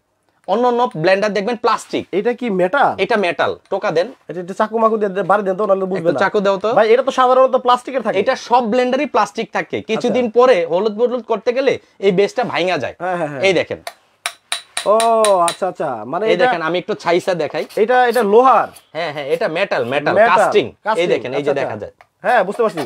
[SPEAKER 2] অন্য ব্লেন্ডার দেখবেন প্লাস্টিক
[SPEAKER 1] এটা কি মেটাল
[SPEAKER 2] এটা মেটাল টোকা দেন
[SPEAKER 1] এটা চাকু মাকু দিয়ে বাড়ি দেন তো নাহলে বুঝবেন না
[SPEAKER 2] চাকু দাও তো
[SPEAKER 1] ভাই এটা তো সাধারণত প্লাস্টিকের থাকে
[SPEAKER 2] এটা সব ব্লেন্ডারই প্লাস্টিক থাকে কিছুদিন পরে হলুদ বদলুদ করতে গেলে এই বেসটা ভাঙা যায় এই দেখেন
[SPEAKER 1] ও আচ্ছা আচ্ছা মানে
[SPEAKER 2] এই দেখেন আমি একটু ছাইসা দেখাই
[SPEAKER 1] এটা লোহার
[SPEAKER 2] হ্যাঁ এটা মেটাল কাস্টিং এই দেখেন এই যে দেখা যায়
[SPEAKER 1] হ্যাঁ বুঝতে পারছি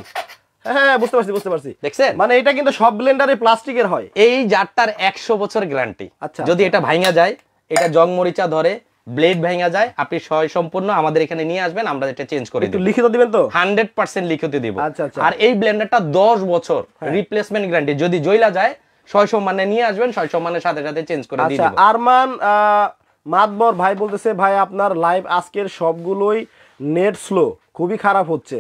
[SPEAKER 1] হ্যাঁ বুঝতে পারছি
[SPEAKER 2] দেখছেন
[SPEAKER 1] মানে এটা কিন্তু সব ব্লেন্ডারে প্লাস্টিকের হয়
[SPEAKER 2] এই জারটার 100 বছর গ্যারান্টি যদি এটা ভাঙা যায় এটা জং মরিচা ধরে ব্লেড ভাঙা যায় আপনি সম্পূর্ণ আমাদের এখানে নিয়ে আসবেন আমরা এটা চেঞ্জ করে দেব
[SPEAKER 1] একটু লিখিত দিবেন তো
[SPEAKER 2] 100% লিখিত দেব আর এই ব্লেন্ডারটা 10 বছর রিপ্লেসমেন্ট গ্যারান্টি যদি জইলা যায় 600 মানে নিয়ে আসবেন 600 মানের সাথে সাথে চেঞ্জ করে দিয়ে দেব
[SPEAKER 1] আচ্ছা আরমান মাতবর ভাই বলতেছে ভাই আপনার লাইভ আজকের সবগুলোই নেট স্লো খুবই খারাপ হচ্ছে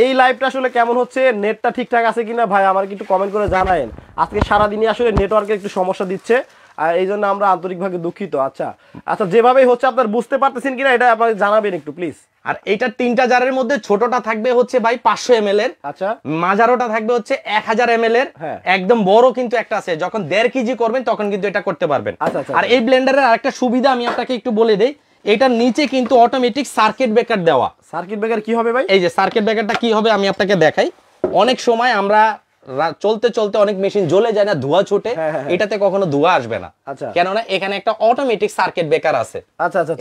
[SPEAKER 1] এই লাইভটা আসলে কেমন হচ্ছে, নেটটা ঠিকঠাক আছে কিনা ভাই আমার একটু কমেন্ট করে জানায়েন। আজকে সারাদিনই আসলে নেটওয়ার্কের একটু সমস্যা দিচ্ছে, আর এই জন্য আমরা আন্তরিকভাবে দুঃখিত। আচ্ছা আচ্ছা, যেভাবেই হচ্ছে আপনার বুঝতে পারতেছেন কিনা এটা আপনাকে জানাবেন একটু প্লিজ।
[SPEAKER 2] আর এটা 3টা জারের মধ্যে ছোটটা থাকবে হচ্ছে ভাই 500 ml এর,
[SPEAKER 1] আচ্ছা
[SPEAKER 2] মাঝারোটা থাকবে হচ্ছে 1000 ml এর, একদম বড় কিন্তু একটা আছে, যখন 1.5 কেজি করবেন তখন কিন্তু এটা করতে পারবেন। আর এই ব্লেন্ডারের আরেকটা সুবিধা আমি আপনাকে একটু বলে দেই, এটার নিচে কিন্তু অটোমেটিক সার্কিট ব্রেকার দেওয়া।
[SPEAKER 1] সার্কিট ব্রেকার কি হবে ভাই?
[SPEAKER 2] এই যে সার্কিট ব্রেকারটা কি হবে আমি আপনাকে দেখাই। অনেক সময় আমরা চলতে চলতে অনেক মেশিন জ্বলে যায় না, ধোঁয়া ছুটে, এটাতে কখনো ধোঁয়া আসবে না, কেননা এখানে একটা অটোমেটিক সার্কিট ব্রেকার আছে।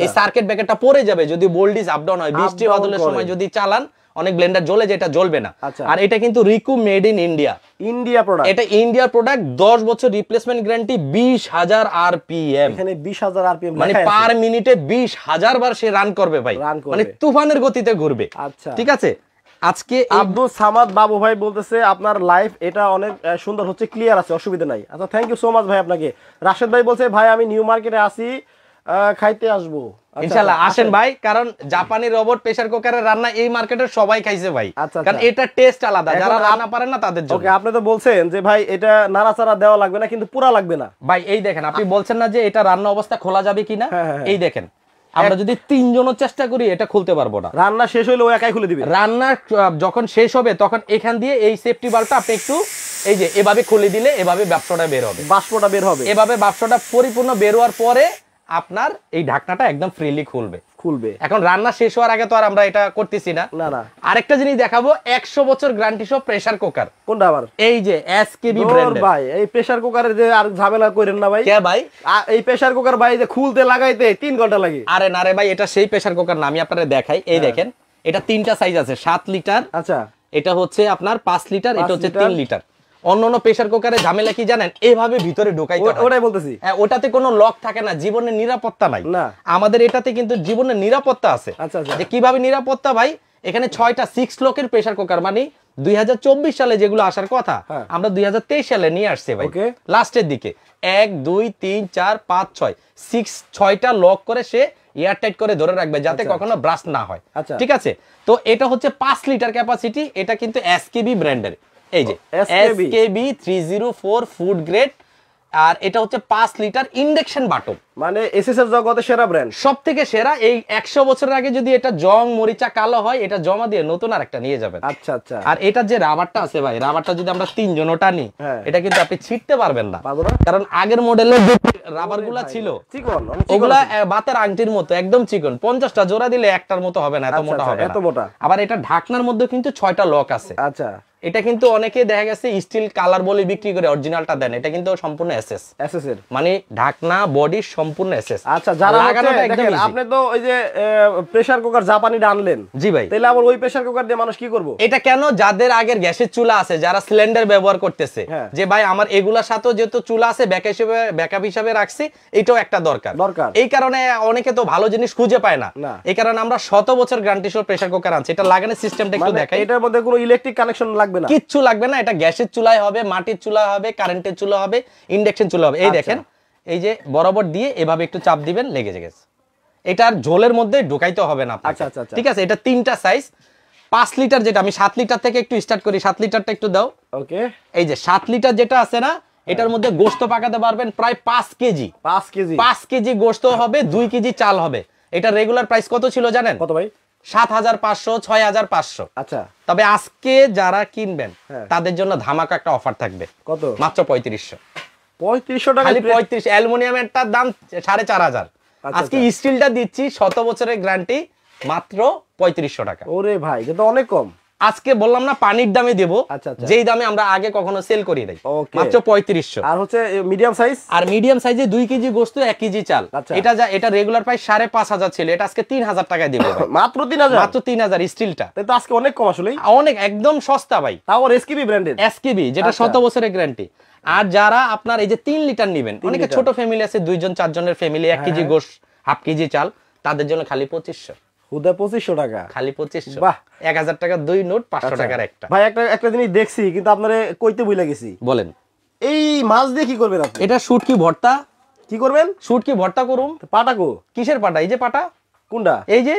[SPEAKER 2] এই সার্কিট ব্রেকারটা পড়ে যাবে যদি ভোল্টেজ আপ ডাউন হয়, বৃষ্টি বাদলের সময় যদি চালান অনেক ব্লেন্ডার জ্বলে যায়, এটা জ্বলবে না। আর এটা কিন্তু রিকু made in India,
[SPEAKER 1] India product,
[SPEAKER 2] এটা ইন্ডিয়ার প্রোডাক্ট, 10 বছর রিপ্লেসমেন্ট গ্যারান্টি, 20,000 আরপিএম,
[SPEAKER 1] এখানে 20,000 আরপিএম,
[SPEAKER 2] মানে পার মিনিটে 20,000 বার সে রান করবে ভাই, মানে তুফানের গতিতে ঘুরবে।
[SPEAKER 1] আচ্ছা
[SPEAKER 2] ঠিক আছে। আজকে
[SPEAKER 1] আব্দুল সামাদ বাবু ভাই বলতেছে আপনার লাইভ এটা অনেক সুন্দর হচ্ছে, ক্লিয়ার আছে, অসুবিধা নাই। আচ্ছা থ্যাংক ইউ সো মাচ ভাই আপনাকে। রাশেদ ভাই বলছে ভাই আমি নিউ মার্কেটে আসি, খাইতে আসবো।
[SPEAKER 2] ইনশাআল্লাহ আসেন ভাই, কারণ জাপানি রোবট প্রেসার কুকারের রান্না এই মার্কেটের সবাই খাইছে ভাই, কারণ এটা টেস্ট আলাদা, যারা রান্না পারেন না তাদের জন্য।
[SPEAKER 1] ওকে, আপনি তো বলছেন যে ভাই এটা নাড়াচাড়া দেওয়া লাগবে না, কিন্তু পুরা লাগবে না
[SPEAKER 2] ভাই। এই দেখেন, আপনি বলছেন না যে এটা রান্না অবস্থা খোলা যাবে কিনা, এই দেখেন আমরা যদি 3 জনও চেষ্টা করি এটা খুলতে পারবো না।
[SPEAKER 1] রান্না শেষ হইলে ও একাই খুলে দিবে।
[SPEAKER 2] রান্না যখন শেষ হবে তখন এখান দিয়ে এই সেফটি বাল্বটা আপনি একটু এই যে এভাবে খুলে দিলে এভাবে বাষ্পটা বের হবে,
[SPEAKER 1] বাষ্পটা বের হবে,
[SPEAKER 2] এভাবে বাষ্পটা পরিপূর্ণ বের হওয়ার পরে আপনার এই ঢাকনাটা একদম ফ্রিলি খুলবে। এখন রান্না শেষ হওয়ার আগে তো আর আমরা এটা করতেছি না। আরেকটা জিনিস দেখাবো, 100 বছর গ্যারান্টি সহ প্রেসার কুকার।
[SPEAKER 1] কোনটা আবার?
[SPEAKER 2] এই যে এসকেবি ব্র্যান্ডের
[SPEAKER 1] ভাই। এই প্রেসার কুকারের যে আর ঝামেলা করেন না ভাই।
[SPEAKER 2] কে ভাই?
[SPEAKER 1] এই প্রেসার কুকার ভাই যে খুলতে লাগাইতে 3 ঘন্টা লাগে।
[SPEAKER 2] আরে না রে ভাই, এটা সেই প্রেসার কুকার না, আমি আপনাদের দেখাই। এই দেখেন, এটা 3টা সাইজ আছে, 7 লিটার,
[SPEAKER 1] আচ্ছা
[SPEAKER 2] এটা হচ্ছে আপনার 5 লিটার, এটা হচ্ছে 3 লিটার। অন্যান্য প্রেসার কুকারে ঝামেলা কি জানেন, এভাবে ভিতরে ঢোকাইতে হয়।
[SPEAKER 1] ওটাই বলতেছি,
[SPEAKER 2] ওটাতে কোনো লক থাকে না, জীবনের নিরাপত্তা নাই। আমাদের এটাতে কিন্তু জীবনের নিরাপত্তা আছে। যে কিভাবে নিরাপত্তা ভাই, এখানে 6টা 6 লকের প্রেসার কুকার, মানে 2024 সালে যেগুলো আসার কথা আমরা 2023 সালে নিয়ে আসছে ভাই, লাস্টের দিকে 1 2 3 4 5 6 6টা লক করে সে এয়ারটাইট করে ধরে রাখবে যাতে কখনো ব্রাস্ট না হয়। ঠিক আছে। তো এটা হচ্ছে 5 লিটার ক্যাপাসিটি, এটা কিন্তু এসকেবি ব্র্যান্ডের। এই যে এসকেবি 304 ফুড গ্রেড, আর এটা হচ্ছে 5 লিটার ইন্ডাকশন বাটন,
[SPEAKER 1] মানে এসএসএর জগতে সেরা ব্র্যান্ড,
[SPEAKER 2] সবথেকে সেরা। এই 100 বছরের আগে যদি এটা জং মরিচা কালো হয়, এটা জমা দিয়ে নতুন আরেকটা নিয়ে যাবেন।
[SPEAKER 1] আচ্ছা আচ্ছা।
[SPEAKER 2] আর এটার যে রাবারটা আছে ভাই, রাবারটা যদি আমরা 3 জন টানি, এটা কিন্তু আপনি ছিটতে পারবেন না, কারণ আগের মডেলের যে রাবারগুলা ছিল চিকন, ওগুলা বাতের আংটির মতো একদম চিকন, 50টা জোড়া দিলে একটার মতো হবে না, এত মোটা হবে না। আবার এটা ঢাকনার মধ্যে কিন্তু 6টা লক আছে।
[SPEAKER 1] আচ্ছা।
[SPEAKER 2] এটা কিন্তু অনেকে দেখা গেছে স্টিল কালার বলে বিক্রি করে, অরিজিনালটা দেন, এটা কিন্তু সম্পূর্ণ এসএস, এর মানে ঢাকনা বডি সম্পূর্ণ এসএস।
[SPEAKER 1] আচ্ছা, যারা লাগানোটা একদম ইজি। আপনি তো ওই যে প্রেসার কুকার জাপানিটা আনলেন,
[SPEAKER 2] জি ভাই,
[SPEAKER 1] তাহলে আবার ওই প্রেসার কুকার দিয়ে মানুষ কি করব?
[SPEAKER 2] এটা কেন, যাদের আগের গ্যাসের চুলা আছে, যারা সিলিন্ডার ব্যবহার করতেছে, যে ভাই আমার এগুলার সাথেও যেহেতু চুলা আছে, ব্যাকআপ হিসেবে রাখছি, এটাও একটা দরকার। এই কারণে অনেকে তো ভালো জিনিস খুঁজে পায় না, এই কারণে আমরা 100 বছর গ্যারান্টি সহ প্রেসার কুকার আনছি। এটা লাগানোর সিস্টেমটা একটু দেখাই।
[SPEAKER 1] এটার মধ্যে কোনো ইলেকট্রিক কানেকশন লাগবে না,
[SPEAKER 2] কিচ্ছু লাগবে না। এটা গ্যাসের চুলায় হবে, মাটির চুলা হবে, কারেন্টের চুলা হবে, ইন্ডাকশন চুলা হবে। এই দেখেন, এই যে বরাবর দিয়ে এভাবে একটু চাপ দিবেন, লেগে গেছে। এটা আর ঝোলের মধ্যে ঢোকাইতে হবে না। আচ্ছা আচ্ছা, ঠিক আছে। এটা 3টা সাইজ, 5 লিটার, যেটা আমি 7 লিটার থেকে একটু স্টার্ট করি, 7 লিটারটা একটু দাও। ওকে। এই যে 7 লিটার যেটা আছে না, এটার মধ্যে গোশত পাকাতে পারবেন প্রায় 5 কেজি। 5 কেজি গোশত হবে, 2 কেজি চাল হবে। এটা রেগুলার প্রাইস কত ছিল জানেন? কত ভাই? 7,500, 6,500। আচ্ছা। তবে আজকে যারা কিনবেন তাদের জন্য ধামাকা একটা অফার থাকবে। কত? মাত্র 3500। 3500 টাকা, খালি 35। অ্যালুমিনিয়ামেরটার দাম 4,500। আজকে স্টিলটা দিচ্ছি 100 বছরের গ্যারান্টি, মাত্র 3500 টাকা।
[SPEAKER 1] ওরে ভাই, এটা তো অনেক কম।
[SPEAKER 2] আজকে বললাম না পানির দামে দেব, যেই দামে আমরা আগে কখনো সেল করি নাই, মাত্র 3500।
[SPEAKER 1] আর হচ্ছে মিডিয়াম সাইজ,
[SPEAKER 2] আর মিডিয়াম সাইজে 2 কেজি গোশত, 1 কেজি চাল। এটা রেগুলার প্রাইস 5,500 ছিল, এটা আজকে 3000 টাকায় দিব। মাত্র 3000, মাত্র 3000 স্টিলটা। তাই তো আজকে অনেক কম, আসলে অনেক একদম সস্তা ভাই। তাও এসকেবি ব্র্যান্ডের, এসকেবি যেটা 100 বছরের গ্যারান্টি। আর যারা আপনার এই যে 3 লিটার নেবেন, অনেকে ছোট ফ্যামিলি আছে, 2 জন 4 জনের ফ্যামিলি, 1 কেজি গোশত, 1/2 কেজি চাল, তাদের জন্য খালি 2500। হুদা 2500 টাকা, খালি 2500। বাহ, 1000 টাকা 2 নোট, 500 টাকার একটা।
[SPEAKER 1] ভাই একটা জিনিস দেখছি, কিন্তু আপনারে কইতে ভুলে গেছি।
[SPEAKER 2] বলেন।
[SPEAKER 1] এই মাছ দিয়ে কি করবেন আপনি?
[SPEAKER 2] এটা শুটকি ভর্তা।
[SPEAKER 1] কি করবেন? শুটকি
[SPEAKER 2] ভর্তা করুম।
[SPEAKER 1] পাটা কো?
[SPEAKER 2] কিসের পাটা? এই যে পাটা।
[SPEAKER 1] কোনটা?
[SPEAKER 2] এই যে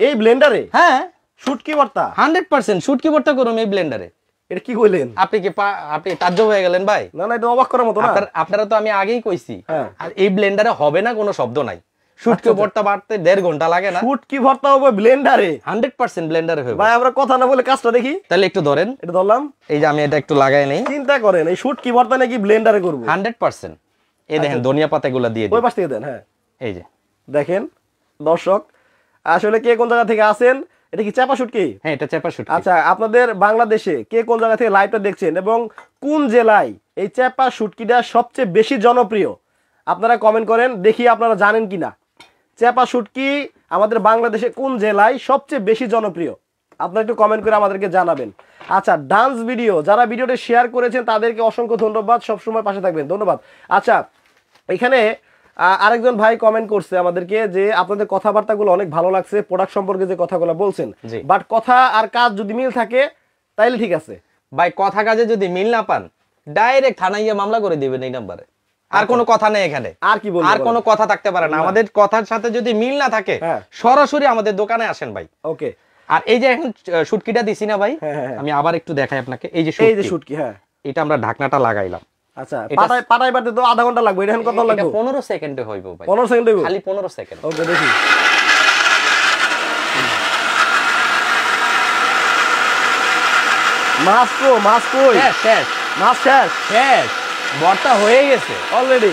[SPEAKER 1] এই ব্লেন্ডারে?
[SPEAKER 2] হ্যাঁ।
[SPEAKER 1] শুটকি ভর্তা
[SPEAKER 2] 100% শুটকি ভর্তা করুম এই ব্লেন্ডারে।
[SPEAKER 1] এটা কি কইলেন?
[SPEAKER 2] আপনি তাজ্জব হয়ে গেলেন ভাই।
[SPEAKER 1] না না, এটা অবাক করার মতো না।
[SPEAKER 2] আপনারা তো আমি আগেই কইছি, আর এই ব্লেন্ডারে হবে না কোনো শব্দ নাই। শুটকি ভর্তা বাড়তে 1.5 ঘন্টা লাগে না।
[SPEAKER 1] শুটকি ভর্তা হবে ব্লেন্ডারে?
[SPEAKER 2] 100% ব্লেন্ডারে হবে।
[SPEAKER 1] ভাই আমরা কথা না বলে কাজটা দেখি।
[SPEAKER 2] তাহলে একটু ধরেন।
[SPEAKER 1] এটা ধরলাম।
[SPEAKER 2] এই যে আমি এটা একটু লাগাই নেই।
[SPEAKER 1] চিন্তা করেন এই শুটকি ভর্তা নাকি ব্লেন্ডারে করব?
[SPEAKER 2] 100%। এই দেখেন ধনিয়া পাতাগুলো দিয়ে দিন।
[SPEAKER 1] ওই পাশ থেকে দেন। হ্যাঁ
[SPEAKER 2] এই যে
[SPEAKER 1] দেখেন দর্শক, আসলে কে কোন জায়গা থেকে আসেন, এটা কি চাপা শুটকি?
[SPEAKER 2] হ্যাঁ এটা চাপা শুটকি।
[SPEAKER 1] আচ্ছা, আপনাদের বাংলাদেশে কে কোন জায়গা থেকে লাইভটা দেখছেন এবং কোন জেলায় এই চাপা শুটকিটা সবচেয়ে বেশি জনপ্রিয় আপনারা কমেন্ট করেন, দেখি আপনারা জানেন কিনা চাপা শুটকি আমাদের বাংলাদেশে কোন জেলায় সবচেয়ে বেশি জনপ্রিয়, আপনারা একটু কমেন্ট করে আমাদেরকে জানাবেন। আচ্ছা, ডান্স ভিডিও, যারা ভিডিওটা শেয়ার করেছেন তাদেরকে অসংখ্য ধন্যবাদ, সবসময় পাশে থাকবেন, ধন্যবাদ। আচ্ছা, এখানে আরেকজন ভাই কমেন্ট করছে আমাদেরকে যে আপনাদের কথাবার্তাগুলো অনেক ভালো লাগছে, প্রোডাক্ট সম্পর্কে যে কথাগুলো বলছেন, বাট কথা আর কাজ যদি মিল থাকে তাইলে ঠিক আছে।
[SPEAKER 2] ভাই কথা কাজে যদি মিল না পান ডাইরেক্ট থানায় গিয়ে মামলা করে দিবেন এই নাম্বারে। আর কোনো কথা নেই এখানে, আর কি বলবো, আর কোনো কথা থাকতে পারে না। আমাদের কথার সাথে যদি মিল না থাকে সরাসরি আমাদের দোকানে আসেন ভাই।
[SPEAKER 1] ওকে।
[SPEAKER 2] আর এই যে এখন শুটকিটা দিছি না ভাই, আমি আবার একটু দেখাই আপনাকে। এই যে
[SPEAKER 1] শুটকি, হ্যাঁ
[SPEAKER 2] এটা আমরা ঢাকনাটা লাগাইলাম।
[SPEAKER 1] আচ্ছা, পাটাই বাড়তে তো আধা ঘন্টা লাগবে, এটা কত লাগবে?
[SPEAKER 2] 15 সেকেন্ডে হইব ভাই।
[SPEAKER 1] 15 সেকেন্ড হইব,
[SPEAKER 2] খালি 15 সেকেন্ড।
[SPEAKER 1] ওকে, দেখি। মাছ কই?
[SPEAKER 2] শেষ
[SPEAKER 1] মাছ শেষ
[SPEAKER 2] ভর্তা হয়ে গেছে
[SPEAKER 1] অলরেডি।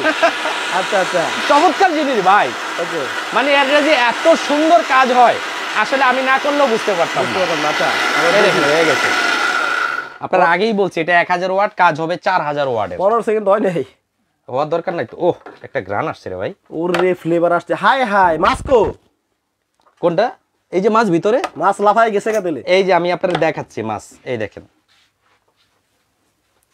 [SPEAKER 1] আচ্ছা আচ্ছা,
[SPEAKER 2] চমৎকার জিনিস ভাই।
[SPEAKER 1] ওকে,
[SPEAKER 2] মানে এটা যে এত সুন্দর কাজ হয় আসলে আমি না করলেও বুঝতে পারতাম না।
[SPEAKER 1] আচ্ছা
[SPEAKER 2] হয়ে গেছে। আপনারা আগেই বলছি এটা 1000 ওয়াট, কাজ হবে 4000 ওয়াটে।
[SPEAKER 1] 15 সেকেন্ড হয় নাই,
[SPEAKER 2] হওয়ার দরকার নাই তো। ওহ, একটা গ্রান আসছে রে ভাই।
[SPEAKER 1] ওরে ফ্লেভার আসছে। হাই হাই, মাছ কো?
[SPEAKER 2] কোনটা? এই যে মাছ ভিতরে,
[SPEAKER 1] মাছ লাফায় গেছে কা তেলে।
[SPEAKER 2] এই যে আমি আপনাদের দেখাচ্ছি মাছ, এই দেখেন,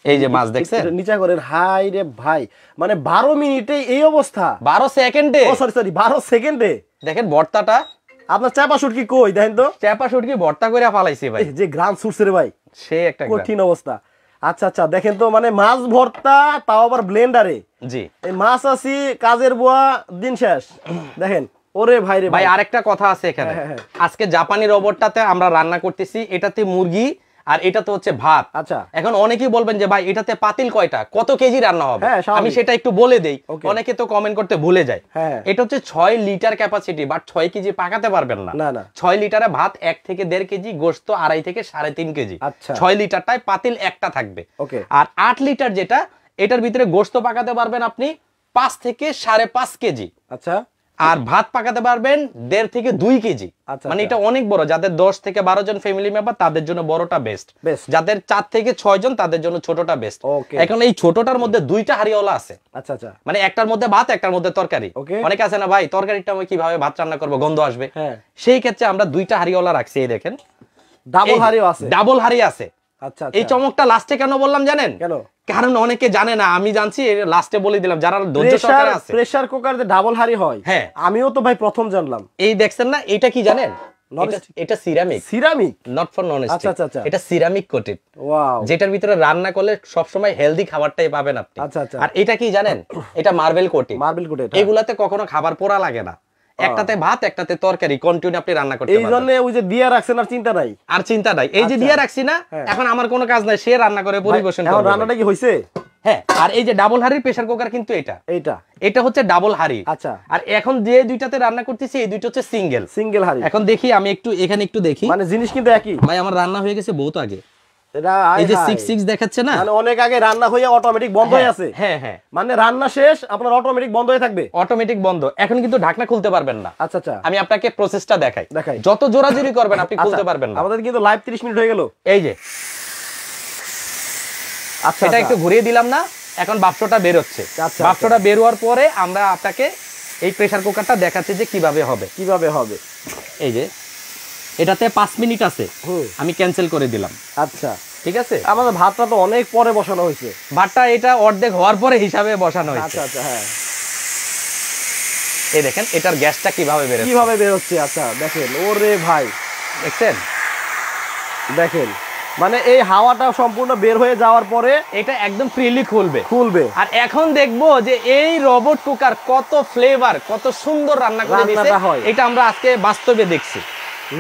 [SPEAKER 2] এই যে মাছ দেখছেন
[SPEAKER 1] নিচা করেন। হাই রে ভাই, মানে 12 মিনিটে এই অবস্থা?
[SPEAKER 2] 12 সেকেন্ডে,
[SPEAKER 1] ও সরি 12 সেকেন্ডে।
[SPEAKER 2] দেখেন ভর্তাটা।
[SPEAKER 1] আপনার চাপা শুটকি কই দেখেন তো?
[SPEAKER 2] চাপা শুটকি ভর্তা করে ফালাইছি ভাই,
[SPEAKER 1] যে গ্রাম ছুটছে রে ভাই,
[SPEAKER 2] সে একটা
[SPEAKER 1] কঠিন অবস্থা। আচ্ছা আচ্ছা, দেখেন তো, মানে মাছ ভর্তা, তাও আবার ব্লেন্ডারে।
[SPEAKER 2] জি,
[SPEAKER 1] এই মাছ আসি কাজের বুয়া, দিন শেষ। দেখেন, ওরে ভাই রে
[SPEAKER 2] ভাই। আরেকটা কথা আছে এখানে, আজকে জাপানি রোবটটাতে আমরা রান্না করতেছি, এটাতে মুরগি আর এটা তো হচ্ছে ভাত।
[SPEAKER 1] আচ্ছা,
[SPEAKER 2] এখন অনেকেই বলবেন যে ভাই এটাতে পাতিল কয়টা, কত কেজি রান্না হবে? আমি সেটা একটু বলে দেই, অনেকে তো কমেন্ট করতে ভুলে যায়। এটা হচ্ছে 6 লিটার ক্যাপাসিটি, বাট 6 কেজি পাকাতে পারবেন না। 6 লিটারে ভাত 1 থেকে 1.5 কেজি, গোশত 2.5 থেকে 3.5 কেজি। 6 লিটারটায় পাতিল একটা থাকবে। আর 8 লিটার যেটা, এটার ভিতরে গোশত পাকাতে পারবেন আপনি 5 থেকে 5.5 কেজি।
[SPEAKER 1] আচ্ছা,
[SPEAKER 2] আর ভাত পাকাতে পারবেন 1.5 থেকে 2 কেজি। মানে এটা অনেক বড়, যাদের 10 থেকে 12 জন ফ্যামিলি মেম্বার তাদের জন্য বড়টা বেস্ট, যাদের 4 থেকে 6 জন তাদের জন্য ছোটটা বেস্ট। এখন এই ছোটটার মধ্যে 2টা হাড়িওয়ালা আছে। আচ্ছা আচ্ছা, মানে একটার মধ্যে ভাত, একটার মধ্যে তরকারি। অনেকে আছে না ভাই, তরকারিটা আমি কিভাবে ভাত রান্না করব, গন্ধ আসবে। সেই ক্ষেত্রে আমরা 2টা হাড়িওয়ালা রাখছি। এই দেখেন,
[SPEAKER 1] ডাবল হাড়িও আছে,
[SPEAKER 2] ডাবল হাড়ি আছে।
[SPEAKER 1] আচ্ছা,
[SPEAKER 2] এই চমকটা লাস্টে কেন বললাম জানেন? কেন? কারণ অনেকে জানে না, আমি জানছি, লাস্টে বলে দিলাম। যারা ধৈর্য সহকারে আছে,
[SPEAKER 1] প্রেসার কুকার যে ডাবল হাড়ি হয়, হ্যাঁ আমিও তো ভাই প্রথম জানলাম।
[SPEAKER 2] এই দেখছেন না, এটা কি জানেন? এটা ceramic, not for non stick. আচ্ছা আচ্ছা, এটা সিরামিক কোটেড। ওয়াও, যেটার ভিতরে রান্না করলে সব সময় হেলদি খাবারটাই পাবেন আপনি। আচ্ছা আচ্ছা। আর এটা কি জানেন? এটা মার্বেল কোটেড। এগুলাতে কখনো খাবার পোড়া লাগে না। একটাতে ভাত, একটাতে তরকারি, কন্টিনিউ আপনি রান্না করতে পারবেন।
[SPEAKER 1] এইজন্য ওই যে দিয়া রাখছেন, আর চিন্তা নাই,
[SPEAKER 2] এই যে দিয়া রাখছি না, এখন আমার কোনো কাজ নাই, সে রান্না করে পরিবেশন করবে।
[SPEAKER 1] এখন রান্নাটা কি হইছে?
[SPEAKER 2] হ্যাঁ। আর এই যে ডাবল হাড়ির প্রেসার কুকার কিন্তু এটা হচ্ছে ডাবল হাড়ি। আচ্ছা। আর এখন যে দুইটাতে রান্না করতেছি, এই দুইটা হচ্ছে সিঙ্গেল হাড়ি। এখন দেখি, আমি একটু এখানে একটু দেখি,
[SPEAKER 1] মানে জিনিস কিন্তু একই
[SPEAKER 2] ভাই। আমার রান্না হয়ে গেছে বহুত আগে। এই যে 6 দেখাচ্ছে না,
[SPEAKER 1] মানে অনেক আগে রান্না হয়ে অটোমেটিক বন্ধ হয়ে আছে। হ্যাঁ হ্যাঁ, মানে রান্না শেষ, আপনার অটোমেটিক বন্ধ হয়ে থাকবে।
[SPEAKER 2] অটোমেটিক বন্ধ। এখন কিন্তু ঢাকনা খুলতে পারবেন না।
[SPEAKER 1] আচ্ছা আচ্ছা,
[SPEAKER 2] আমি আপনাকে প্রসেসটা দেখাই। যত জোরাজুরি করবেন আপনি খুলতে পারবেন না।
[SPEAKER 1] আমাদের কিন্তু লাইভ 30 মিনিট হয়ে গেল।
[SPEAKER 2] এই যে, আচ্ছা, এটা একটু ঘুরিয়ে দিলাম না, এখন বাষ্পটা বের হচ্ছে। বাষ্পটা বের হওয়ার পরে আমরা আপনাকে এই প্রেসার কুকারটা দেখাচ্ছি যে কিভাবে হবে। এই যে এটাতে 5 মিনিট আছে, আমি ক্যান্সেল করে দিলাম।
[SPEAKER 1] আচ্ছা,
[SPEAKER 2] ঠিক আছে।
[SPEAKER 1] আমাদের ভাতটা তো অনেক পরে বসানো হয়েছে।
[SPEAKER 2] ভাতটা এটা অর্ধেক হওয়ার পরে হিসাবে বসানো হয়েছে।
[SPEAKER 1] আচ্ছা আচ্ছা, হ্যাঁ।
[SPEAKER 2] এই দেখেন এটার গ্যাসটা কিভাবে বের হচ্ছে।
[SPEAKER 1] আচ্ছা দেখেন, ওরে ভাই,
[SPEAKER 2] দেখছেন?
[SPEAKER 1] দেখেন, মানে এই হাওয়াটা সম্পূর্ণ বের হয়ে যাওয়ার পরে
[SPEAKER 2] এটা একদম ফ্রিলি খুলবে। আর এখন দেখবো যে এই রোবট কুকার কত ফ্লেভার, কত সুন্দর রান্না করে দিয়েছে, এটা আমরা আজকে বাস্তবে দেখছি।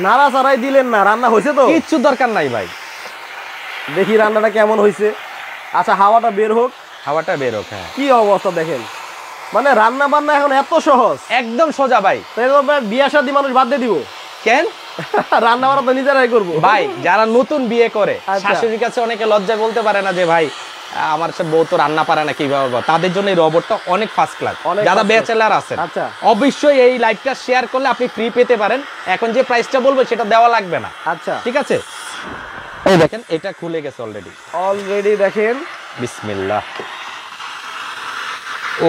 [SPEAKER 1] নাড়াচাড়াই দিলেন না, রান্না হয়েছে তো?
[SPEAKER 2] কিচ্ছু দরকার নাই ভাই।
[SPEAKER 1] দেখি রান্নাটা কেমন হয়েছে। আচ্ছা হাওয়াটা বের হোক।
[SPEAKER 2] হাওয়াটা বের হোক। হ্যাঁ,
[SPEAKER 1] কি অবস্থা দেখেন, মানে রান্না বান্না এখন এত সহজ,
[SPEAKER 2] একদম সোজা ভাই।
[SPEAKER 1] তাই তো বিয়ে শাদী মানুষ বাদ দিয়ে দিব
[SPEAKER 2] কেন?
[SPEAKER 1] রান্না বান্না তো নিজেরাই করবো
[SPEAKER 2] ভাই। যারা নতুন বিয়ে করে
[SPEAKER 1] আচ্ছা।
[SPEAKER 2] শাশুড়ির কাছে অনেকে লজ্জায় বলতে পারে না যে ভাই আমার সব বউ তো রান্না পারে না, কিভাবে বলবো? তাদের জন্য এই রোবটটা অনেক ফার্স্ট ক্লাস। যারা ব্যাচেলার আছেন
[SPEAKER 1] আচ্ছা
[SPEAKER 2] অবশ্যই এই লাইভটা শেয়ার করলে আপনি ফ্রি পেতে পারেন। এখন যে প্রাইসটা বলবো সেটা দেওয়া লাগবে না।
[SPEAKER 1] আচ্ছা
[SPEAKER 2] ঠিক আছে, এই দেখেন এটা খুলে গেছে
[SPEAKER 1] অলরেডি দেখেন।
[SPEAKER 2] বিসমিল্লাহ।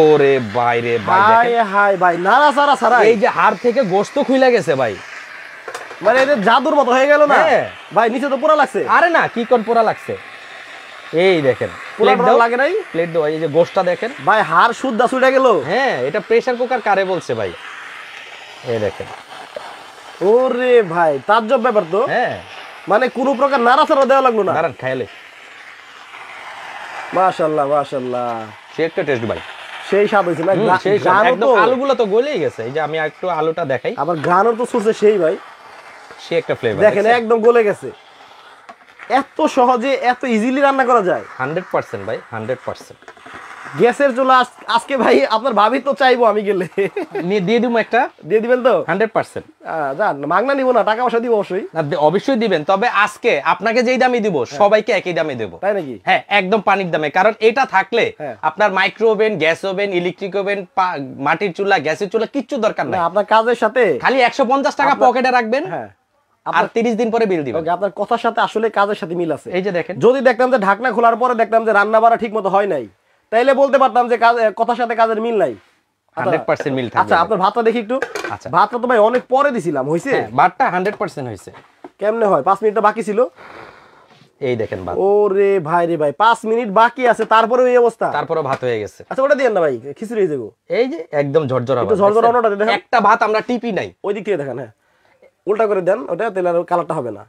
[SPEAKER 2] ওরে বাইরে ভাই
[SPEAKER 1] হাই
[SPEAKER 2] দেখেন,
[SPEAKER 1] হাই ভাই, নাড়াচাড়া ছাড়া
[SPEAKER 2] এই যে হাড় থেকে গোশত খুলে গেছে ভাই,
[SPEAKER 1] মানে এটা জাদুর মতো হয়ে গেল না?
[SPEAKER 2] হ্যাঁ।
[SPEAKER 1] ভাই নিচে তো পুরা লাগছে।
[SPEAKER 2] আরে না, কি কোন পোড়া লাগছে। এই দেখেন প্লেট
[SPEAKER 1] পুরা
[SPEAKER 2] দাও,
[SPEAKER 1] লাগে নাই
[SPEAKER 2] প্লেট দাও। এই যে গোশতটা দেখেন
[SPEAKER 1] ভাই, হাড় সুদ্ধা ছুটে গেল।
[SPEAKER 2] হ্যাঁ, এটা প্রেসার কুকার কারে বলছে ভাই? এই দেখেন।
[SPEAKER 1] ওরে ভাই তাজ্জব ব্যাপার তো।
[SPEAKER 2] হ্যাঁ,
[SPEAKER 1] মানে কোনো প্রকার নাড়াচাড়া দেওয়া লাগলো না।
[SPEAKER 2] দাঁড়ান খাইলে।
[SPEAKER 1] মাশাআল্লাহ মাশাআল্লাহ,
[SPEAKER 2] সে একটা টেস্ট ভাই,
[SPEAKER 1] সেই স্বাদ হয়েছে না?
[SPEAKER 2] সেই
[SPEAKER 1] গানও
[SPEAKER 2] একদম
[SPEAKER 1] তো,
[SPEAKER 2] আলুগুলো তো গলেই গেছে। এই যে আমি একটু আলুটা দেখাই,
[SPEAKER 1] আবার গানও তো ছুটছে সেই ভাই।
[SPEAKER 2] সে একটা ফ্লেভার
[SPEAKER 1] দেখেন একদম গলে গেছে। এত সহজে এত ইজিলি রান্না করা যায়।
[SPEAKER 2] 100% ভাই, 100%।
[SPEAKER 1] গ্যাসের চুলা আজকে ভাই আপনার ভাবি তো চাইবো আমি গেলে
[SPEAKER 2] নিয়ে দিয়ে দিব একটা,
[SPEAKER 1] দিয়ে দিবেন তো?
[SPEAKER 2] 100%।
[SPEAKER 1] জান মাগনা নিব না, টাকা পয়সা দিব অবশ্যই।
[SPEAKER 2] না, অবশ্যই দিবেন। তবে আজকে আপনাকে যেই দামে দিব সবাইকে একই দামে দেব।
[SPEAKER 1] তাই নাকি?
[SPEAKER 2] হ্যাঁ, একদম পানির দামে। কারণ এটা থাকলে
[SPEAKER 1] হ্যাঁ।
[SPEAKER 2] আপনার micro oven, gas oven, electric oven, মাটির চুলা, গ্যাসের চুলা কিচ্ছু দরকার
[SPEAKER 1] না
[SPEAKER 2] নাই।
[SPEAKER 1] আপনার কাজের সাথে
[SPEAKER 2] খালি 150 টাকা পকেটে রাখবেন,
[SPEAKER 1] হ্যাঁ
[SPEAKER 2] আর 30 দিন পরে বিল দিবেন।
[SPEAKER 1] ওকে, আপনার কথার সাথে আসলে কাজের সাথে মিল আছে।
[SPEAKER 2] এই যে দেখেন,
[SPEAKER 1] যদি দেখতাম যে ঢাকনা খোলার পরে দেখতাম যে রান্না বাড়া ঠিক মতো হয় নাই, তাইলে বলতে পারতাম যে কথার সাথে কাজের মিল নাই।
[SPEAKER 2] 100% মিল থাকবে।
[SPEAKER 1] আচ্ছা আপনার ভাতটা দেখি একটু।
[SPEAKER 2] আচ্ছা।
[SPEAKER 1] ভাতটা তো ভাই অনেক পরে দিছিলাম, হইছে?
[SPEAKER 2] হ্যাঁ, ভাতটা 100% হইছে।
[SPEAKER 1] কেমনে হয়? 5 মিনিটটা বাকি ছিল।
[SPEAKER 2] এই দেখেন ভাত।
[SPEAKER 1] ওরে ভাই রে ভাই, 5 মিনিট বাকি আছে তারপরে এই অবস্থা।
[SPEAKER 2] তারপরে ভাত হয়ে গেছে।
[SPEAKER 1] আচ্ছা ওটা দিয়েন না ভাই, খিচুড়ি হয়ে যাবো।
[SPEAKER 2] এই যে একদম ঝরঝরা
[SPEAKER 1] একটু
[SPEAKER 2] ভাত।
[SPEAKER 1] ঝরঝরা ওটা দেখেন।
[SPEAKER 2] একটা ভাত আমরা টিপি নাই।
[SPEAKER 1] ওই দিক থেকে দেখেন। হ্যাঁ উল্টা করে দেন ওটা, তাহলে আর কালারটা হবে না।